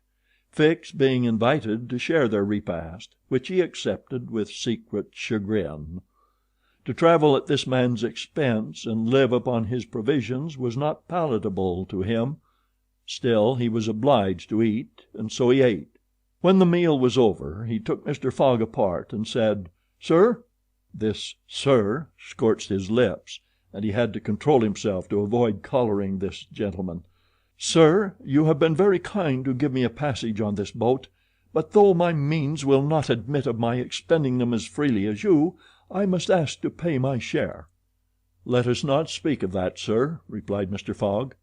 Fix being invited to share their repast, which he accepted with secret chagrin. To travel at this man's expense and live upon his provisions was not palatable to him. Still, he was obliged to eat, and so he ate. When the meal was over, he took Mr. Fogg apart and said, "Sir?" This "sir" scorched his lips, and he had to control himself to avoid collaring this gentleman. "Sir, you have been very kind to give me a passage on this boat, but though my means will not admit of my expending them as freely as you, I must ask to pay my share." "Let us not speak of that, sir," replied Mr. Fogg.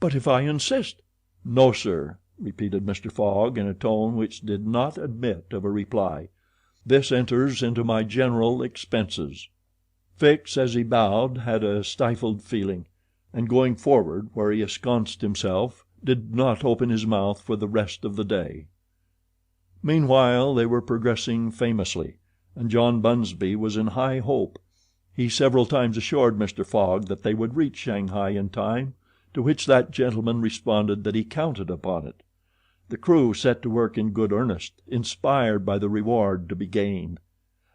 "But if I insist?" "No, sir," repeated Mr. Fogg in a tone which did not admit of a reply. "This enters into my general expenses." Fix, as he bowed, had a stifled feeling, and going forward, where he ensconced himself, did not open his mouth for the rest of the day. Meanwhile they were progressing famously, and John Bunsby was in high hope. He several times assured Mr. Fogg that they would reach Shanghai in time, to which that gentleman responded that he counted upon it. The crew set to work in good earnest, inspired by the reward to be gained.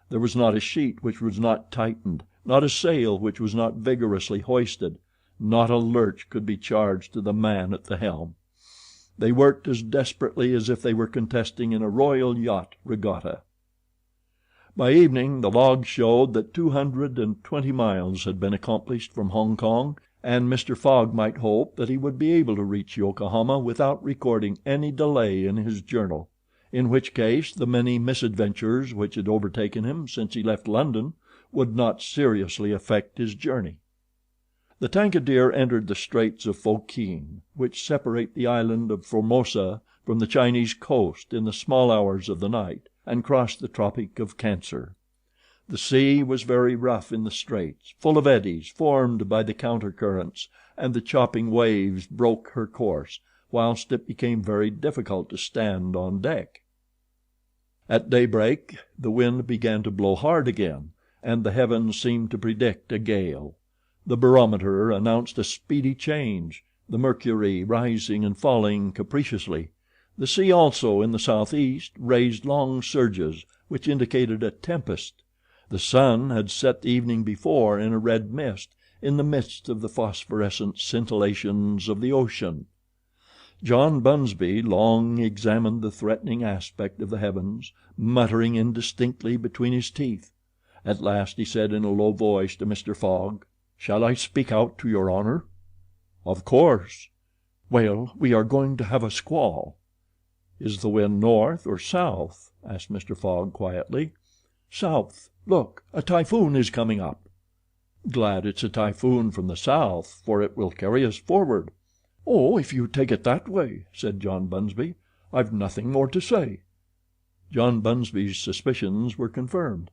There was not a sheet which was not tightened, not a sail which was not vigorously hoisted, not a lurch could be charged to the man at the helm. They worked as desperately as if they were contesting in a royal yacht regatta. By evening the logs showed that 220 miles had been accomplished from Hong Kong, and Mr. Fogg might hope that he would be able to reach Yokohama without recording any delay in his journal, in which case the many misadventures which had overtaken him since he left London would not seriously affect his journey. The Tankadere entered the Straits of Fokien, which separate the island of Formosa from the Chinese coast, in the small hours of the night, and crossed the Tropic of Cancer. The sea was very rough in the straits, full of eddies formed by the counter currents, and the chopping waves broke her course, whilst it became very difficult to stand on deck. At daybreak the wind began to blow hard again, and the heavens seemed to predict a gale. The barometer announced a speedy change, the mercury rising and falling capriciously. The sea also, in the southeast, raised long surges which indicated a tempest. The sun had set the evening before in a red mist, in the midst of the phosphorescent scintillations of the ocean. John Bunsby long examined the threatening aspect of the heavens, muttering indistinctly between his teeth. At last he said in a low voice to Mr. Fogg, "Shall I speak out to your honor?" "Of course." "Well, we are going to have a squall." "Is the wind north or south?" asked Mr. Fogg quietly. "South. Look, a typhoon is coming up." "Glad it's a typhoon from the south, for it will carry us forward." "Oh, if you take it that way," said John Bunsby, "I've nothing more to say." John Bunsby's suspicions were confirmed.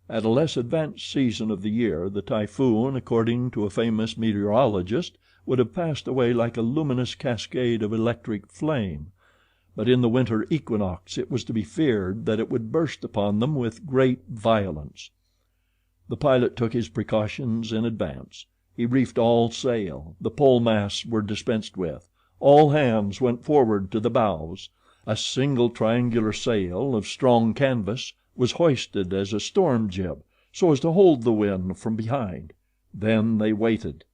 At a less advanced season of the year the typhoon, according to a famous meteorologist, would have passed away like a luminous cascade of electric flame, but in the winter equinox it was to be feared that it would burst upon them with great violence. The pilot took his precautions in advance. He reefed all sail, the pole masts were dispensed with, all hands went forward to the bows. A single triangular sail of strong canvas was hoisted as a storm jib, so as to hold the wind from behind. Then they waited.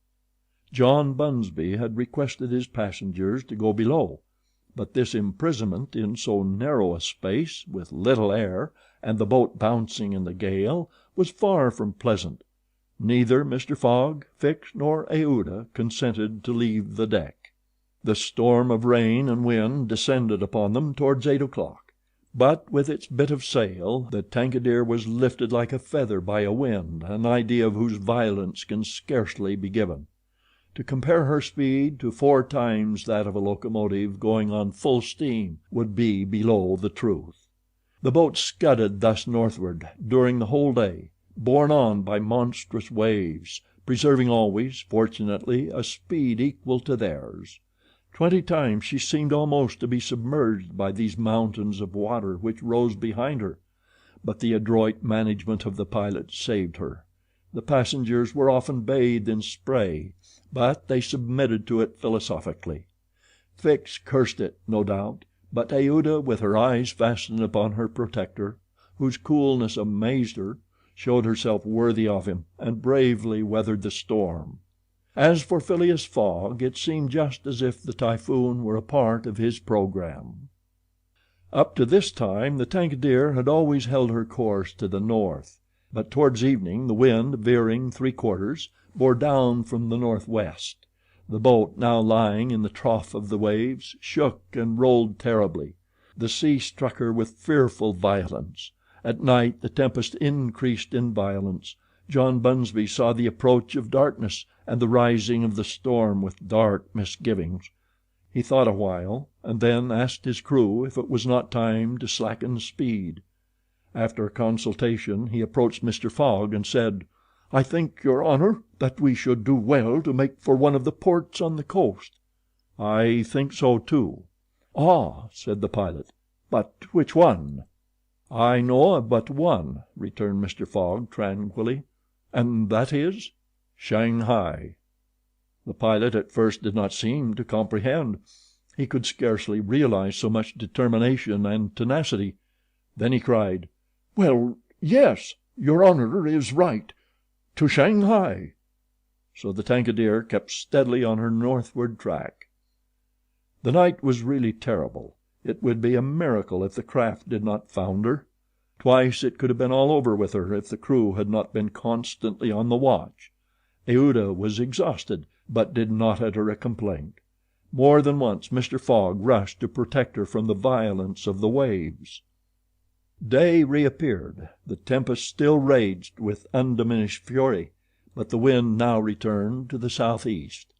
John Bunsby had requested his passengers to go below, but this imprisonment in so narrow a space, with little air, and the boat bouncing in the gale, was far from pleasant. Neither Mr. Fogg, Fix, nor Aouda consented to leave the deck. The storm of rain and wind descended upon them towards 8 o'clock. But with its bit of sail the Tankadere was lifted like a feather by a wind, an idea of whose violence can scarcely be given. To compare her speed to 4 times that of a locomotive going on full steam would be below the truth. The boat scudded thus northward during the whole day, borne on by monstrous waves, preserving always, fortunately, a speed equal to theirs. 20 times she seemed almost to be submerged by these mountains of water which rose behind her, but the adroit management of the pilot saved her. The passengers were often bathed in spray, but they submitted to it philosophically. Fix cursed it, no doubt, but Aouda, with her eyes fastened upon her protector, whose coolness amazed her, showed herself worthy of him and bravely weathered the storm. As for Phileas Fogg, it seemed just as if the typhoon were a part of his program. Up to this time the Tankadere had always held her course to the north, but towards evening the wind, veering 3/4, bore down from the northwest. The boat, now lying in the trough of the waves, shook and rolled terribly. The sea struck her with fearful violence. At night the tempest increased in violence. John Bunsby saw the approach of darkness and the rising of the storm with dark misgivings. He thought a while, and then asked his crew if it was not time to slacken speed. After a consultation he approached Mr. Fogg and said: "I think, your honor, that we should do well to make for one of the ports on the coast." "I think so too." "Ah," said the pilot, "but which one?" "I know of but one," returned Mr. Fogg tranquilly. "And that is?" "Shanghai." The pilot at first did not seem to comprehend. He could scarcely realize so much determination and tenacity. Then he cried: "Well, yes, your honor is right. To Shanghai." So the Tankadere kept steadily on her northward track. The night was really terrible. It would be a miracle if the craft did not founder. Twice it could have been all over with her if the crew had not been constantly on the watch. Aouda was exhausted, but did not utter a complaint. More than once Mr. Fogg rushed to protect her from the violence of the waves. Day reappeared. The tempest still raged with undiminished fury, but the wind now returned to the southeast.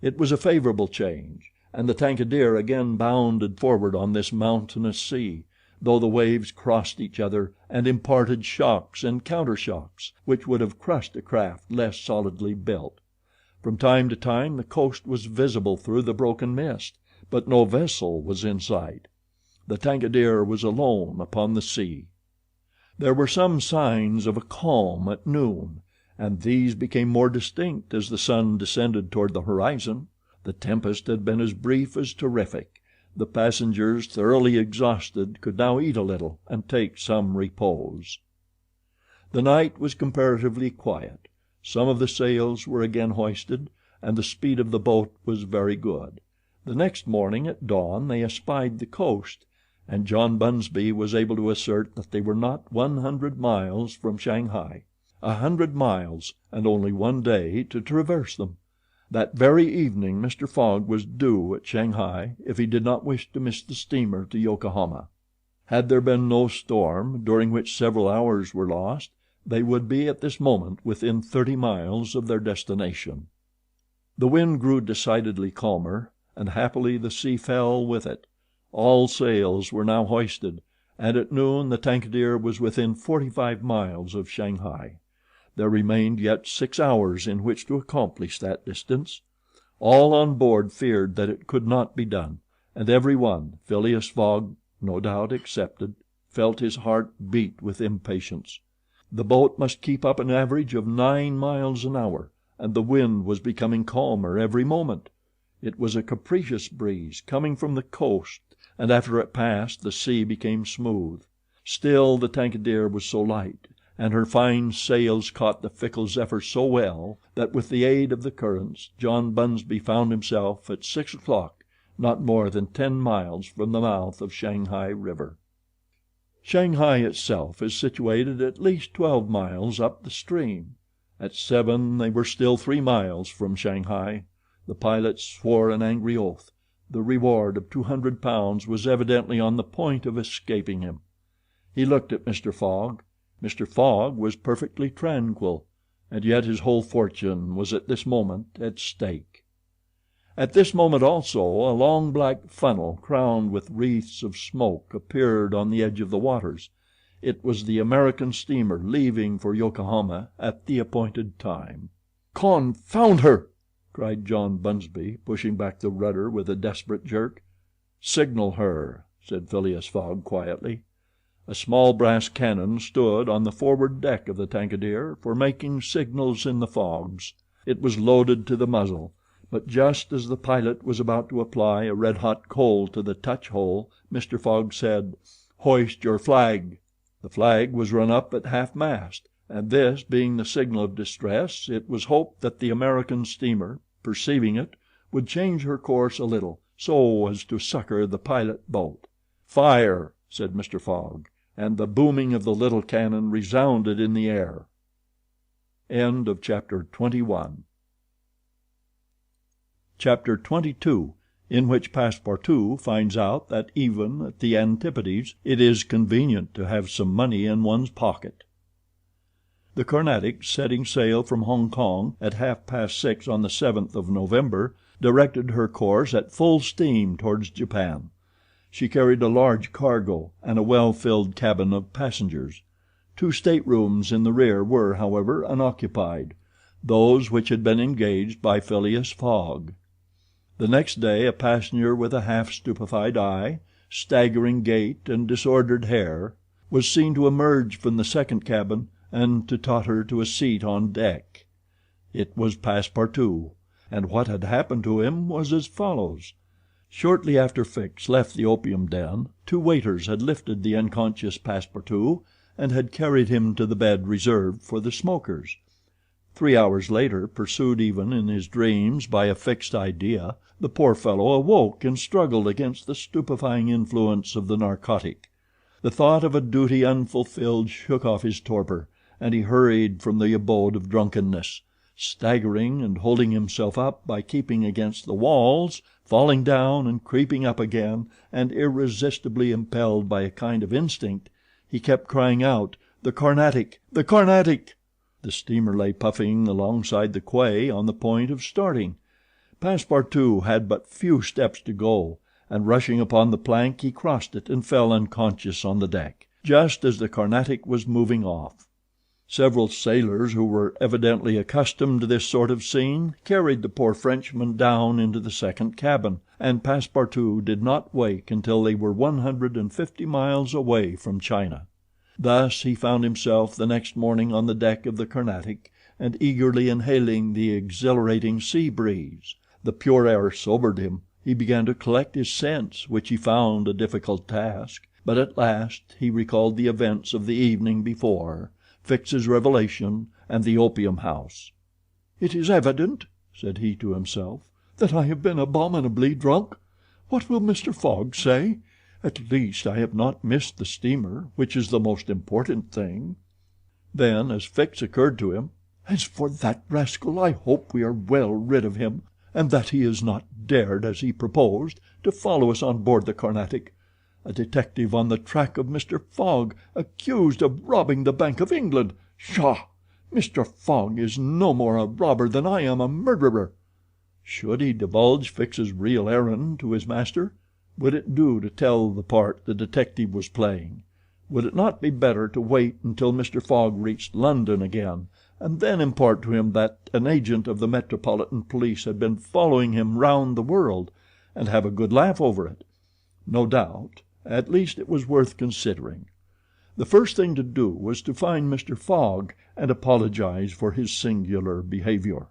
It was a favorable change, and the Tankadere again bounded forward on this mountainous sea, though the waves crossed each other and imparted shocks and countershocks which would have crushed a craft less solidly built. From time to time the coast was visible through the broken mist, but no vessel was in sight. The Tankadere was alone upon the sea. There were some signs of a calm at noon, and these became more distinct as the sun descended toward the horizon. The tempest had been as brief as terrific. The passengers, thoroughly exhausted, could now eat a little and take some repose. The night was comparatively quiet. Some of the sails were again hoisted, and the speed of the boat was very good. The next morning at dawn they espied the coast, and John Bunsby was able to assert that they were not 100 miles from Shanghai. 100 miles, and only 1 day to traverse them. That very evening Mr. Fogg was due at Shanghai if he did not wish to miss the steamer to Yokohama. Had there been no storm, during which several hours were lost, they would be at this moment within 30 miles of their destination. The wind grew decidedly calmer, and happily the sea fell with it. All sails were now hoisted, and at noon the Tankadere was within 45 miles of Shanghai. There remained yet 6 hours in which to accomplish that distance. All on board feared that it could not be done, and every one, Phileas Fogg no doubt excepted, felt his heart beat with impatience. The boat must keep up an average of 9 miles an hour, and the wind was becoming calmer every moment. It was a capricious breeze, coming from the coast, and after it passed the sea became smooth. Still the Tankadere was so light, and her fine sails caught the fickle zephyr so well, that with the aid of the currents John Bunsby found himself at 6 o'clock not more than 10 miles from the mouth of Shanghai River. Shanghai itself is situated at least 12 miles up the stream. At 7 they were still 3 miles from Shanghai. The pilot swore an angry oath. The reward of £200 was evidently on the point of escaping him. He looked at Mr. Fogg. Mr. Fogg was perfectly tranquil, and yet his whole fortune was at this moment at stake. At this moment also a long black funnel crowned with wreaths of smoke appeared on the edge of the waters. It was the American steamer leaving for Yokohama at the appointed time. "Confound her!" cried John Bunsby, pushing back the rudder with a desperate jerk. "Signal her," said Phileas Fogg quietly. A small brass cannon stood on the forward deck of the Tankadere for making signals in the fogs. It was loaded to the muzzle, but just as the pilot was about to apply a red-hot coal to the touch hole, Mr. Fogg said, "Hoist your flag." The flag was run up at half-mast, and this being the signal of distress, it was hoped that the American steamer, perceiving it, would change her course a little, so as to succor the pilot boat. "Fire!" said Mr. Fogg, and the booming of the little cannon resounded in the air. Chapter 22, in which Passepartout finds out that even at the Antipodes it is convenient to have some money in one's pocket. The Carnatic, setting sail from Hong Kong at 6:30 on the 7th of November, directed her course at full steam towards Japan. She carried a large cargo and a well-filled cabin of passengers. 2 staterooms in the rear were, however, unoccupied, those which had been engaged by Phileas Fogg. The next day a passenger with a half-stupefied eye, staggering gait and disordered hair, was seen to emerge from the second cabin and to totter to a seat on deck. It was Passepartout, and what had happened to him was as follows. Shortly after Fix left the opium den, 2 waiters had lifted the unconscious Passepartout and had carried him to the bed reserved for the smokers. 3 hours later, pursued even in his dreams by a fixed idea, the poor fellow awoke and struggled against the stupefying influence of the narcotic. The thought of a duty unfulfilled shook off his torpor, and he hurried from the abode of drunkenness, staggering and holding himself up by keeping against the walls, falling down and creeping up again, and irresistibly impelled by a kind of instinct, he kept crying out, "The Carnatic! The Carnatic!" The steamer lay puffing alongside the quay on the point of starting. Passepartout had but few steps to go, and rushing upon the plank he crossed it and fell unconscious on the deck, just as the Carnatic was moving off. Several sailors who were evidently accustomed to this sort of scene carried the poor Frenchman down into the second cabin, and Passepartout did not wake until they were 150 miles away from China. Thus he found himself the next morning on the deck of the Carnatic and eagerly inhaling the exhilarating sea breeze. The pure air sobered him. He began to collect his sense, which he found a difficult task, but at last he recalled the events of the evening before, Fix's revelation, and the opium house. "It is evident," said he to himself, "that I have been abominably drunk. What will Mr. Fogg say? At least I have not missed the steamer, which is the most important thing." Then, as Fix occurred to him, "As for that rascal, I hope we are well rid of him, and that he has not dared, as he proposed, to follow us on board the Carnatic. A detective on the track of Mr. Fogg, accused of robbing the Bank of England! Pshaw! Mr. Fogg is no more a robber than I am a murderer." Should he divulge Fix's real errand to his master? Would it do to tell the part the detective was playing? Would it not be better to wait until Mr. Fogg reached London again, and then impart to him that an agent of the Metropolitan Police had been following him round the world, and have a good laugh over it? No doubt. At least it was worth considering. The first thing to do was to find Mr. Fogg and apologize for his singular behavior.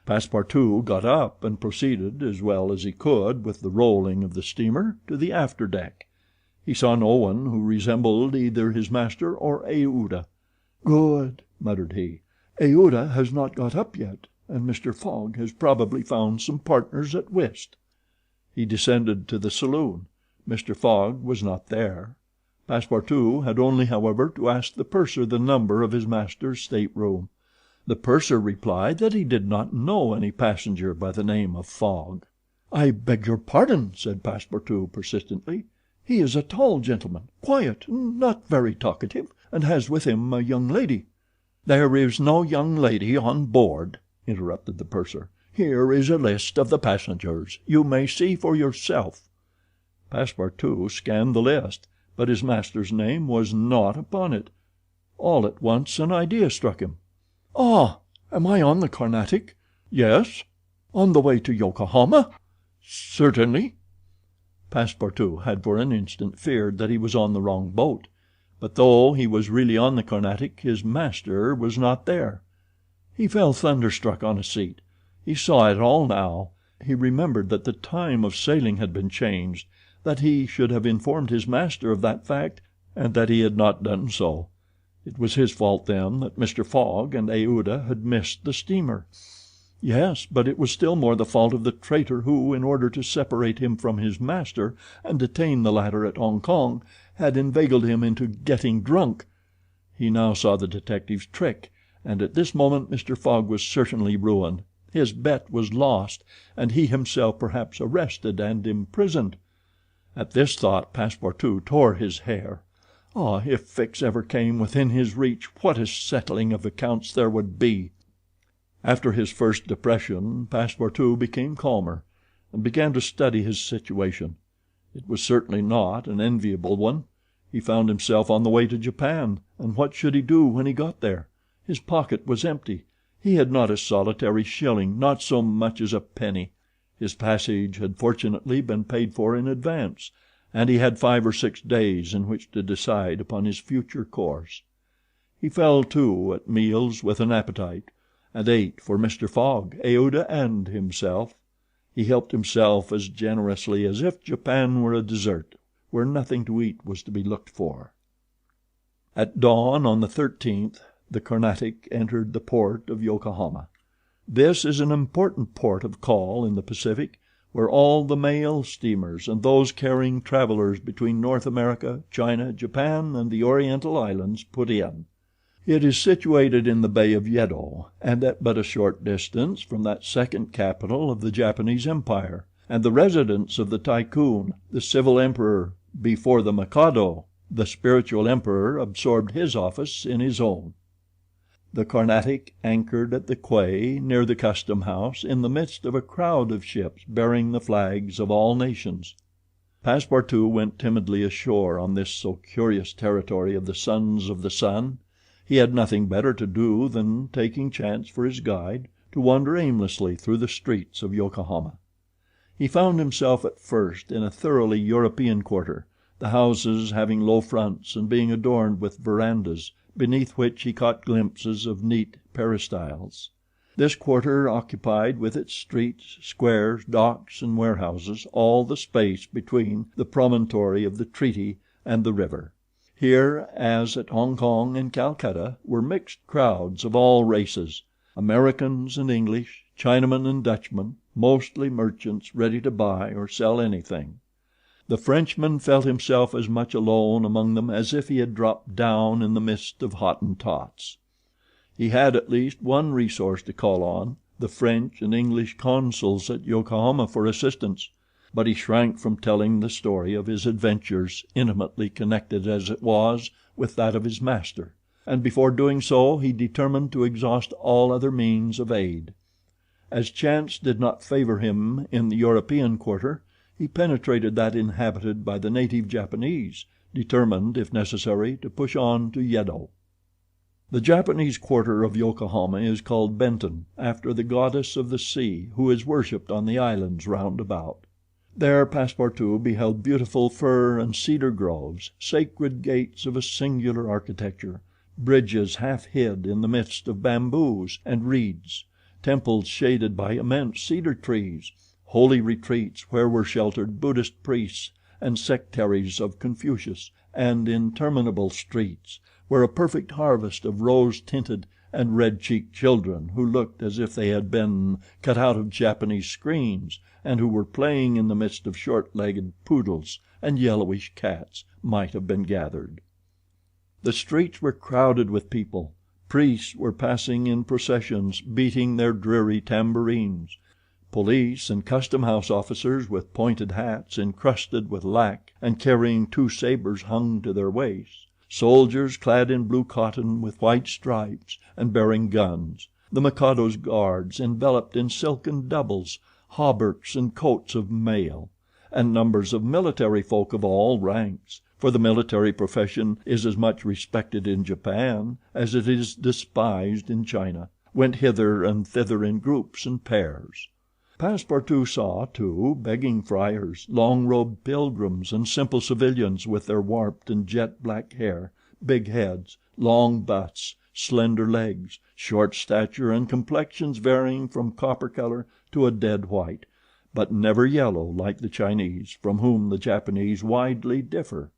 Passepartout got up and proceeded, as well as he could with the rolling of the steamer, to the after deck. He saw no one who resembled either his master or Aouda. "Good," muttered he. "Aouda has not got up yet, and Mr. Fogg has probably found some partners at whist." He descended to the saloon. Mr. Fogg was not there. Passepartout had only, however, to ask the purser the number of his master's stateroom. The purser replied that he did not know any passenger by the name of Fogg. "I beg your pardon," said Passepartout persistently. "He is a tall gentleman, quiet, not very talkative, and has with him a young lady." "There is no young lady on board," interrupted the purser. "Here is a list of the passengers. You may see for yourself." Passepartout scanned the list, but his master's name was not upon it. All at once an idea struck him. "Ah! Am I on the Carnatic?" "Yes." "On the way to Yokohama?" "Certainly." Passepartout had for an instant feared that he was on the wrong boat, but though he was really on the Carnatic his master was not there. He fell thunderstruck on a seat. He saw it all now. He remembered that the time of sailing had been changed, that he should have informed his master of that fact, and that he had not done so. It was his fault then that Mr. Fogg and Aouda had missed the steamer. Yes, but it was still more the fault of the traitor who, in order to separate him from his master and detain the latter at Hong Kong, had inveigled him into getting drunk. He now saw the detective's trick, and at this moment Mr. Fogg was certainly ruined. His bet was lost, and he himself perhaps arrested and imprisoned. At this thought Passepartout tore his hair. Ah, if Fix ever came within his reach, what a settling of accounts there would be! After his first depression Passepartout became calmer, and began to study his situation. It was certainly not an enviable one. He found himself on the way to Japan, and what should he do when he got there? His pocket was empty. He had not a solitary shilling, not so much as a penny. His passage had fortunately been paid for in advance, and he had 5 or 6 days in which to decide upon his future course. He fell to at meals with an appetite, and ate for Mr. Fogg, Aouda, and himself. He helped himself as generously as if Japan were a dessert, where nothing to eat was to be looked for. At dawn on the 13th the Carnatic entered the port of Yokohama. This is an important port of call in the Pacific, where all the mail steamers and those carrying travelers between North America, China, Japan, and the Oriental Islands put in. It is situated in the Bay of Yedo, and at but a short distance from that second capital of the Japanese Empire, and the residence of the Tycoon, the civil emperor, before the Mikado, the spiritual emperor, absorbed his office in his own. The Carnatic anchored at the quay near the custom house in the midst of a crowd of ships bearing the flags of all nations. Passepartout went timidly ashore on this so curious territory of the Sons of the Sun. He had nothing better to do than, taking chance for his guide, to wander aimlessly through the streets of Yokohama. He found himself at first in a thoroughly European quarter, the houses having low fronts and being adorned with verandas, beneath which he caught glimpses of neat peristyles. This quarter occupied with its streets, squares, docks, and warehouses all the space between the promontory of the treaty and the river. Here, as at Hong Kong and Calcutta, were mixed crowds of all races, Americans and English, Chinamen and Dutchmen, mostly merchants ready to buy or sell anything. The Frenchman felt himself as much alone among them as if he had dropped down in the midst of Hottentots. He had at least one resource to call on, the French and English consuls at Yokohama, for assistance, but he shrank from telling the story of his adventures, intimately connected as it was with that of his master, and before doing so he determined to exhaust all other means of aid. As chance did not favor him in the European quarter, he penetrated that inhabited by the native Japanese, determined, if necessary, to push on to Yedo. The Japanese quarter of Yokohama is called Benton, after the goddess of the sea, who is worshipped on the islands round about. There Passepartout beheld beautiful fir and cedar groves, sacred gates of a singular architecture, bridges half hid in the midst of bamboos and reeds, temples shaded by immense cedar trees, holy retreats where were sheltered Buddhist priests and sectaries of Confucius, and interminable streets, where a perfect harvest of rose-tinted and red-cheeked children, who looked as if they had been cut out of Japanese screens, and who were playing in the midst of short-legged poodles and yellowish cats, might have been gathered. The streets were crowded with people. Priests were passing in processions, beating their dreary tambourines. Police and custom house officers with pointed hats encrusted with lac and carrying 2 sabers hung to their waists, soldiers clad in blue cotton with white stripes and bearing guns, the Mikado's guards enveloped in silken doubles, hauberks and coats of mail, and numbers of military folk of all ranks, for the military profession is as much respected in Japan as it is despised in China, went hither and thither in groups and pairs. Passepartout saw, too, begging friars, long-robed pilgrims, and simple civilians with their warped and jet-black hair, big heads, long busts, slender legs, short stature, and complexions varying from copper color to a dead white, but never yellow like the Chinese, from whom the Japanese widely differ.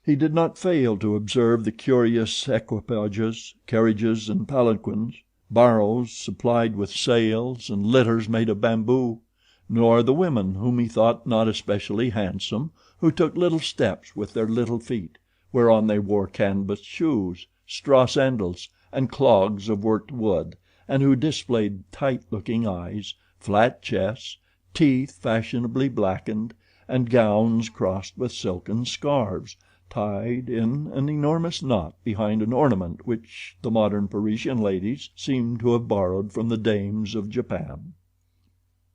He did not fail to observe the curious equipages, carriages, and palanquins, barrows supplied with sails, and litters made of bamboo, nor the women, whom he thought not especially handsome, who took little steps with their little feet, whereon they wore canvas shoes, straw sandals, and clogs of worked wood, and who displayed tight-looking eyes, flat chests, teeth fashionably blackened, and gowns crossed with silken scarves, tied in an enormous knot behind an ornament which the modern Parisian ladies seem to have borrowed from the dames of Japan.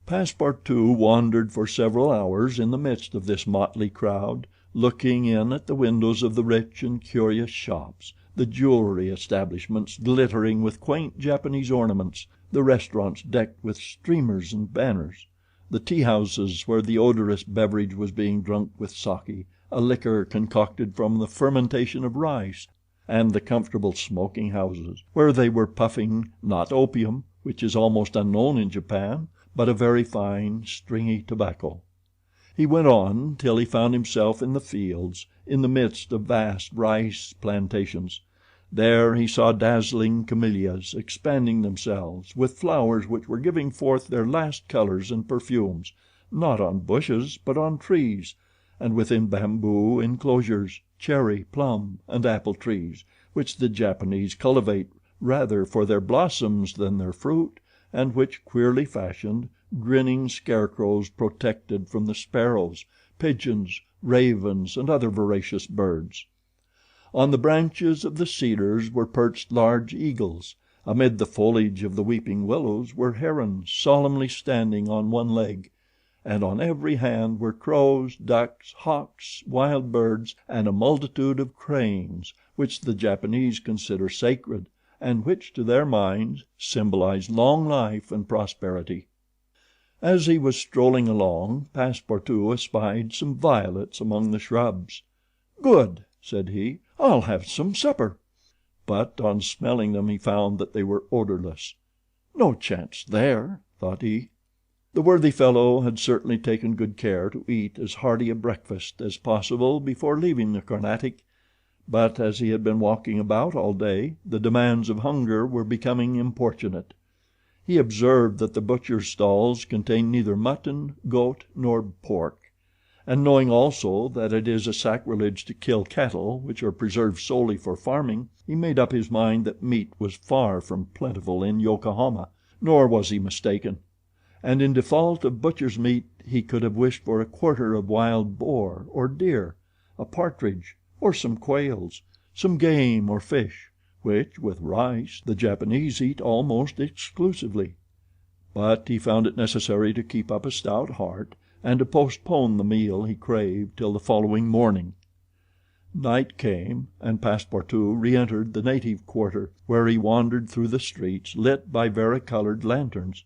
Passepartout wandered for several hours in the midst of this motley crowd, looking in at the windows of the rich and curious shops, the jewelry establishments glittering with quaint Japanese ornaments, the restaurants decked with streamers and banners, the tea houses where the odorous beverage was being drunk with sake, a liquor concocted from the fermentation of rice, and the comfortable smoking houses, where they were puffing, not opium, which is almost unknown in Japan, but a very fine, stringy tobacco. He went on till he found himself in the fields, in the midst of vast rice plantations. There he saw dazzling camellias expanding themselves, with flowers which were giving forth their last colors and perfumes, not on bushes but on trees, and within bamboo enclosures, cherry, plum, and apple trees, which the Japanese cultivate rather for their blossoms than their fruit, and which, queerly fashioned, grinning scarecrows protected from the sparrows, pigeons, ravens, and other voracious birds. On the branches of the cedars were perched large eagles. Amid the foliage of the weeping willows were herons solemnly standing on one leg, and on every hand were crows, ducks, hawks, wild birds, and a multitude of cranes, which the Japanese consider sacred, and which to their minds symbolize long life and prosperity. As he was strolling along, Passepartout espied some violets among the shrubs. "Good," said he, "I'll have some supper." But on smelling them he found that they were odorless. "No chance there," thought he. The worthy fellow had certainly taken good care to eat as hearty a breakfast as possible before leaving the Carnatic, but as he had been walking about all day, the demands of hunger were becoming importunate. He observed that the butchers' stalls contained neither mutton, goat, nor pork, and knowing also that it is a sacrilege to kill cattle which are preserved solely for farming, he made up his mind that meat was far from plentiful in Yokohama, nor was he mistaken, and in default of butcher's meat he could have wished for a quarter of wild boar or deer, a partridge, or some quails, some game or fish, which, with rice, the Japanese eat almost exclusively. But he found it necessary to keep up a stout heart, and to postpone the meal he craved till the following morning. Night came, and Passepartout re-entered the native quarter, where he wandered through the streets lit by varicolored lanterns.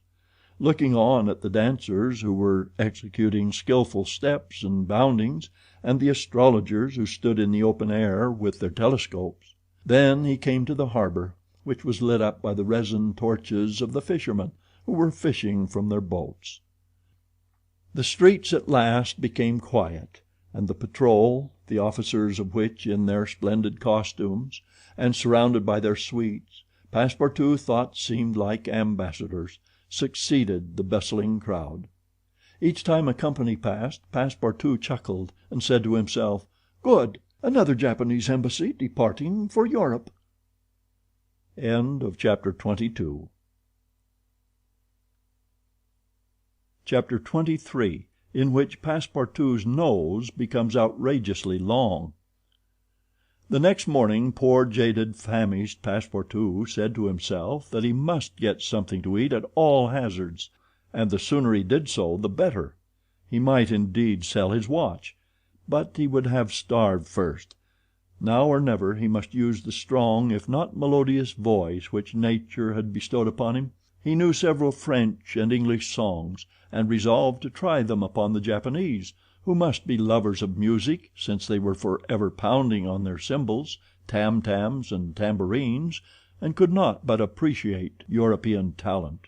Looking on at the dancers who were executing skillful steps and boundings, and the astrologers who stood in the open air with their telescopes. Then he came to the harbor, which was lit up by the resin torches of the fishermen who were fishing from their boats. The streets at last became quiet, and the patrol, the officers of which in their splendid costumes, and surrounded by their suites, Passepartout thought seemed like ambassadors, succeeded the bustling crowd. Each time a company passed, Passepartout chuckled and said to himself, "Good, another Japanese embassy departing for Europe." Chapter 23 Chapter 23, in which Passepartout's nose becomes outrageously long. The next morning poor, jaded, famished Passepartout said to himself that he must get something to eat at all hazards, and the sooner he did so the better. He might indeed sell his watch, but he would have starved first. Now or never he must use the strong, if not melodious, voice which nature had bestowed upon him. He knew several French and English songs, and resolved to try them upon the Japanese, who must be lovers of music, since they were forever pounding on their cymbals, tam-tams, and tambourines, and could not but appreciate European talent.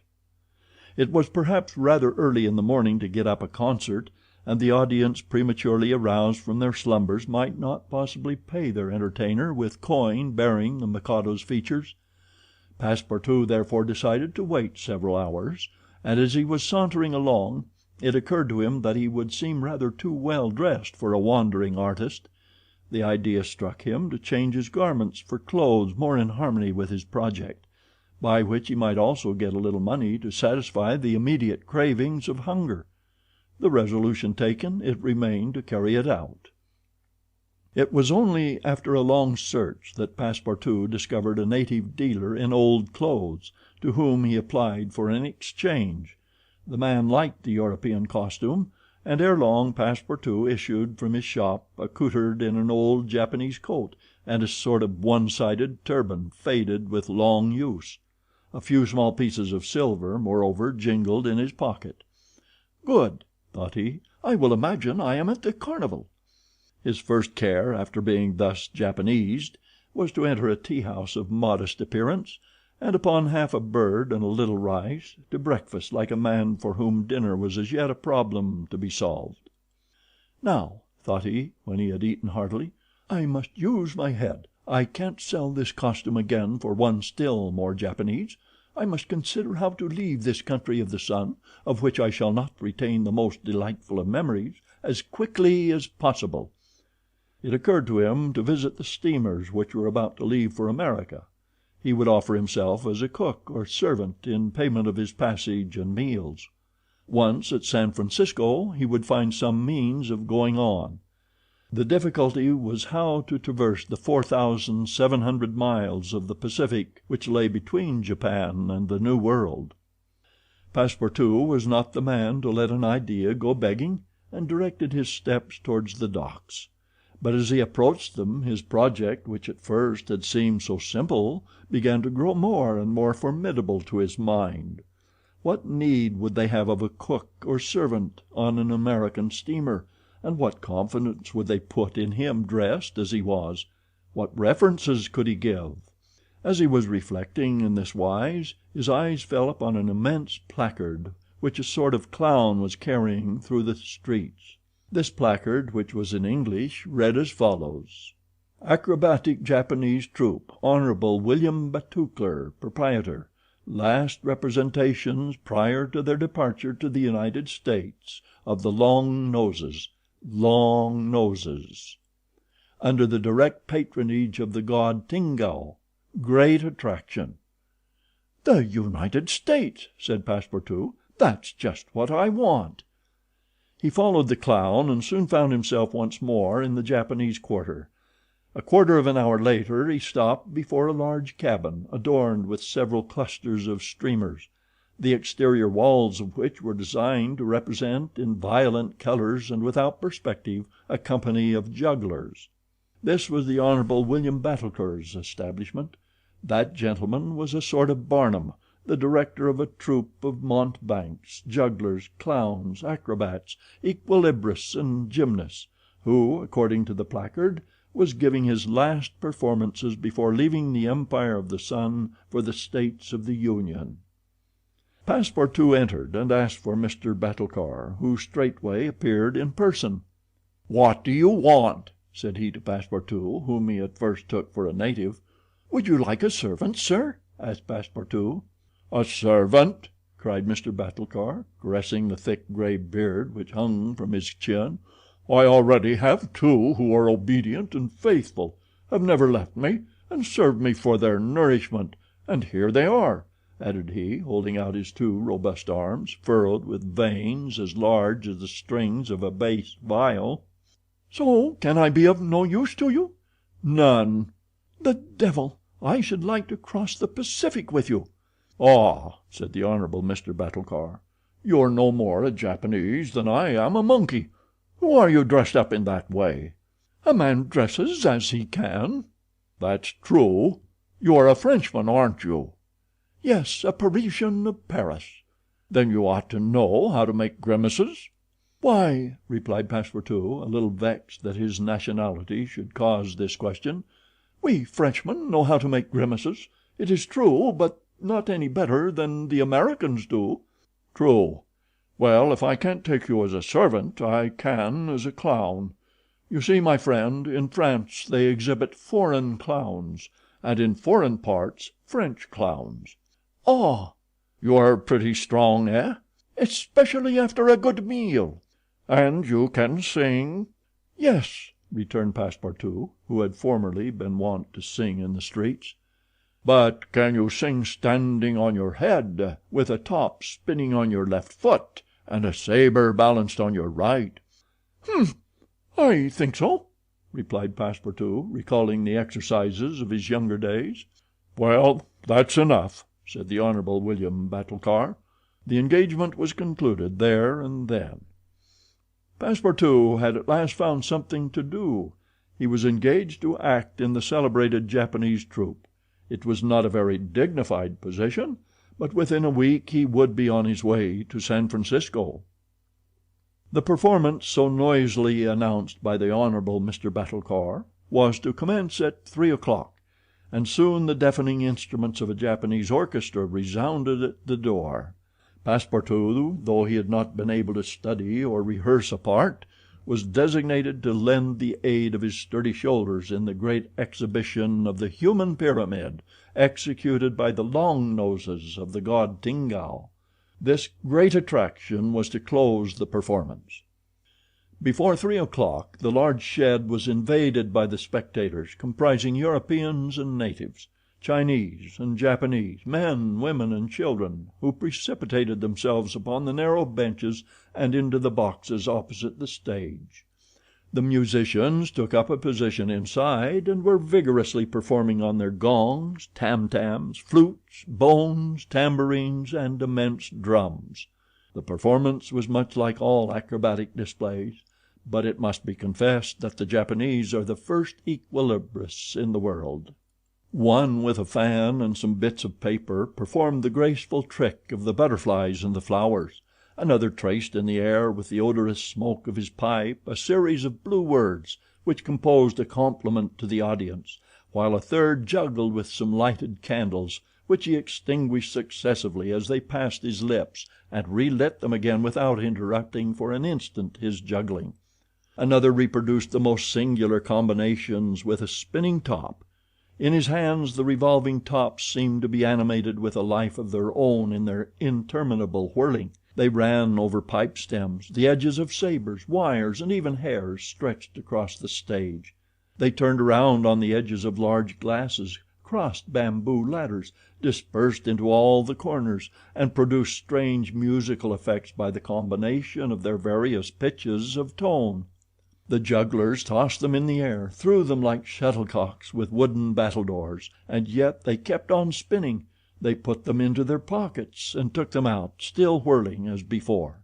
It was perhaps rather early in the morning to get up a concert, and the audience, prematurely aroused from their slumbers, might not possibly pay their entertainer with coin bearing the Mikado's features. Passepartout therefore decided to wait several hours, and as he was sauntering along, it occurred to him that he would seem rather too well dressed for a wandering artist. The idea struck him to change his garments for clothes more in harmony with his project, by which he might also get a little money to satisfy the immediate cravings of hunger. The resolution taken, it remained to carry it out. It was only after a long search that Passepartout discovered a native dealer in old clothes, to whom he applied for an exchange. The man liked the European costume, and ere long Passepartout issued from his shop accoutred in an old Japanese coat and a sort of one-sided turban faded with long use. A few small pieces of silver, moreover, jingled in his pocket. "Good," thought he, "I will imagine I am at the carnival." His first care, after being thus Japanesed, was to enter a tea house of modest appearance, and upon half a bird and a little rice, to breakfast like a man for whom dinner was as yet a problem to be solved. "Now," thought he, when he had eaten heartily, "I must use my head. I can't sell this costume again for one still more Japanese. I must consider how to leave this country of the sun, of which I shall not retain the most delightful of memories, as quickly as possible." It occurred to him to visit the steamers which were about to leave for America. He would offer himself as a cook or servant in payment of his passage and meals. Once at San Francisco he would find some means of going on. The difficulty was how to traverse the 4,700 miles of the Pacific which lay between Japan and the New World. Passepartout was not the man to let an idea go begging, and directed his steps towards the docks. But as he approached them his project, which at first had seemed so simple, began to grow more and more formidable to his mind. What need would they have of a cook or servant on an American steamer, and what confidence would they put in him dressed as he was? What references could he give? As he was reflecting in this wise, his eyes fell upon an immense placard which a sort of clown was carrying through the streets. This placard, which was in English, read as follows: "Acrobatic Japanese Troupe, Honorable William Batoukler, Proprietor. Last representations prior to their departure to the United States of the Long Noses. Long Noses. Under the direct patronage of the god Tingao. Great attraction." "The United States," said Passepartout. "That's just what I want." He followed the clown and soon found himself once more in the Japanese quarter. A quarter of an hour later he stopped before a large cabin adorned with several clusters of streamers, the exterior walls of which were designed to represent in violent colors and without perspective a company of jugglers. This was the Honorable William Batoukler's establishment. That gentleman was a sort of Barnum, the director of a troupe of mountebanks, jugglers, clowns, acrobats, equilibrists, and gymnasts, who, according to the placard, was giving his last performances before leaving the Empire of the Sun for the States of the Union. Passepartout entered and asked for Mr. Batoukler, who straightway appeared in person. "What do you want?" said he to Passepartout, whom he at first took for a native. "Would you like a servant, sir?" asked Passepartout. "A servant?" cried Mr. Batoukler, caressing the thick gray beard which hung from his chin. "I already have two who are obedient and faithful, have never left me, and serve me for their nourishment, and here they are. added he, holding out his two robust arms, furrowed with veins as large as the strings of a bass viol. "So can I be of no use to you?" "None." "The devil! I should like to cross the Pacific with you." "Ah," said the Honorable Mr. Batulcar, "you're no more a Japanese than I am a monkey. Who are you dressed up in that way?" "A man dresses as he can." "That's true. You are a Frenchman, aren't you?" "Yes, a Parisian of Paris." "Then you ought to know how to make grimaces." "Why," replied Passepartout, a little vexed that his nationality should cause this question, "we Frenchmen know how to make grimaces, it is true, but not any better than the Americans do." "True. Well, if I can't take you as a servant, I can as a clown. You see, my friend, in France they exhibit foreign clowns, and in foreign parts French clowns." "Ah!" "You are pretty strong, eh?" "Especially after a good meal." "And you can sing?" "Yes," returned Passepartout, who had formerly been wont to sing in the streets. "But can you sing standing on your head, with a top spinning on your left foot, and a saber balanced on your right?" "Humph! I think so," replied Passepartout, recalling the exercises of his younger days. "Well, that's enough," said the Honorable William Batulcar. The engagement was concluded there and then. Passepartout had at last found something to do. He was engaged to act in the celebrated Japanese troupe. It was not a very dignified position, but within a week he would be on his way to San Francisco. The performance so noisily announced by the Honorable Mr. Batulcar was to commence at 3 o'clock, and soon the deafening instruments of a Japanese orchestra resounded at the door. Passepartout, though he had not been able to study or rehearse a part, was designated to lend the aid of his sturdy shoulders in the great exhibition of the human pyramid, executed by the long noses of the god Tingao. This great attraction was to close the performance. Before 3 o'clock the large shed was invaded by the spectators, comprising Europeans and natives, Chinese and Japanese, men, women, and children, who precipitated themselves upon the narrow benches and into the boxes opposite the stage. The musicians took up a position inside and were vigorously performing on their gongs, tam-tams, flutes, bones, tambourines, and immense drums. The performance was much like all acrobatic displays, but it must be confessed that the Japanese are the first equilibrists in the world. One, with a fan and some bits of paper, performed the graceful trick of the butterflies and the flowers. Another traced in the air with the odorous smoke of his pipe a series of blue words which composed a compliment to the audience, while a third juggled with some lighted candles, which he extinguished successively as they passed his lips, and relit them again without interrupting for an instant his juggling. Another reproduced the most singular combinations with a spinning top. In his hands the revolving tops seemed to be animated with a life of their own in their interminable whirling. They ran over pipe stems, the edges of sabers, wires, and even hairs stretched across the stage. They turned around on the edges of large glasses, crossed bamboo ladders, dispersed into all the corners, and produced strange musical effects by the combination of their various pitches of tone. The jugglers tossed them in the air, threw them like shuttlecocks with wooden battledores, and yet they kept on spinning. They put them into their pockets and took them out, still whirling as before.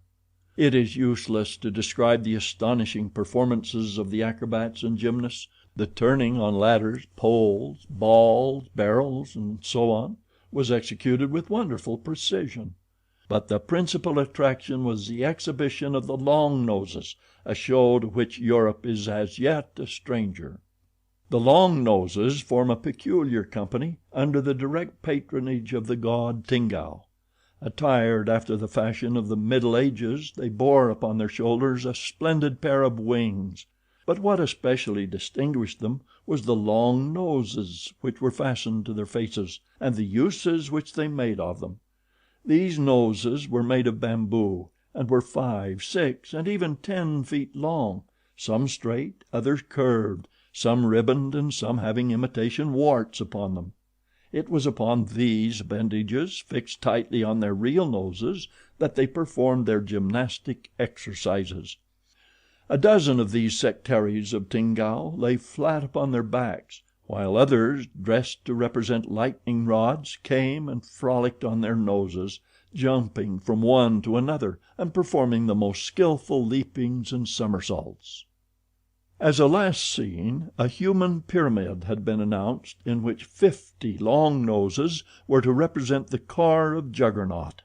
It is useless to describe the astonishing performances of the acrobats and gymnasts. The turning on ladders, poles, balls, barrels, and so on, was executed with wonderful precision. But the principal attraction was the exhibition of the long noses, a show to which Europe is as yet a stranger. The Long Noses form a peculiar company under the direct patronage of the god Tingao. Attired after the fashion of the Middle Ages, they bore upon their shoulders a splendid pair of wings. But what especially distinguished them was the long noses which were fastened to their faces, and the uses which they made of them. These noses were made of bamboo, and were 5, 6, and even 10 feet long, some straight, others curved, some ribboned, and some having imitation warts upon them. It was upon these appendages, fixed tightly on their real noses, that they performed their gymnastic exercises. A dozen of these sectaries of Tingao lay flat upon their backs, while others, dressed to represent lightning rods, came and frolicked on their noses, jumping from one to another and performing the most skillful leapings and somersaults. As a last scene, a human pyramid had been announced, in which 50 long noses were to represent the car of Juggernaut.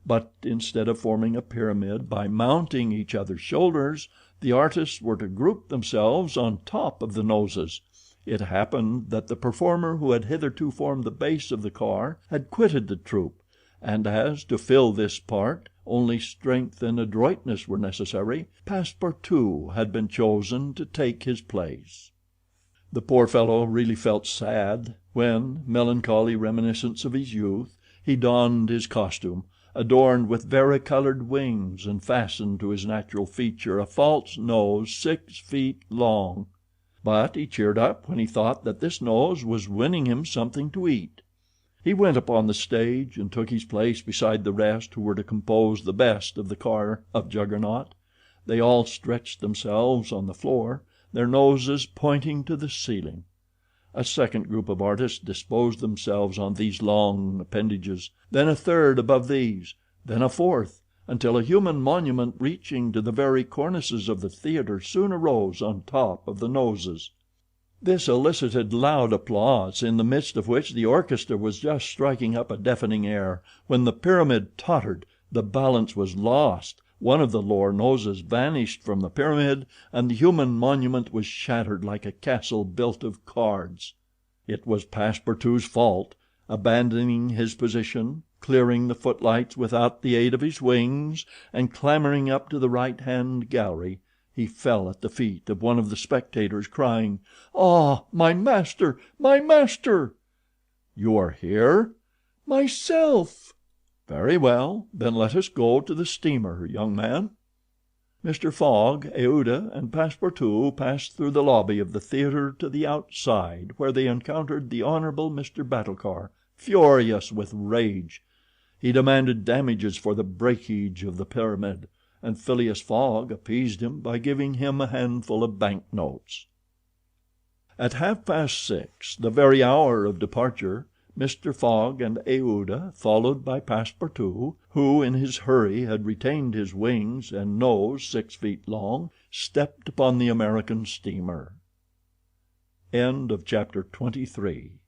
But instead of forming a pyramid by mounting each other's shoulders, the artists were to group themselves on top of the noses. It happened that the performer who had hitherto formed the base of the car had quitted the troupe, and as, to fill this part, only strength and adroitness were necessary, Passepartout had been chosen to take his place. The poor fellow really felt sad when, melancholy reminiscence of his youth, he donned his costume, adorned with varicolored wings and fastened to his natural feature a false nose 6 feet long. But he cheered up when he thought that this nose was winning him something to eat. He went upon the stage and took his place beside the rest who were to compose the best of the car of Juggernaut. They all stretched themselves on the floor, their noses pointing to the ceiling. A second group of artists disposed themselves on these long appendages, then a third above these, then a fourth, until a human monument reaching to the very cornices of the theater soon arose on top of the noses. This elicited loud applause, in the midst of which the orchestra was just striking up a deafening air, when the pyramid tottered, the balance was lost, one of the lower noses vanished from the pyramid, and the human monument was shattered like a castle built of cards. It was Passepartout's fault. Abandoning his position, clearing the footlights without the aid of his wings, and clambering up to the right-hand gallery, he fell at the feet of one of the spectators, crying, "Ah, my master! My master!" "You are here?" "Myself." "Very well, then let us go to the steamer, young man." Mr. Fogg, Aouda, and Passepartout passed through the lobby of the theater to the outside, where they encountered the Hon. Mr. Battlecor, furious with rage. He demanded damages for the breakage of the pyramid, and Phileas Fogg appeased him by giving him a handful of banknotes. At 6:30, the very hour of departure, Mr. Fogg and Aouda, followed by Passepartout, who in his hurry had retained his wings and nose 6 feet long, stepped upon the American steamer. Chapter 24.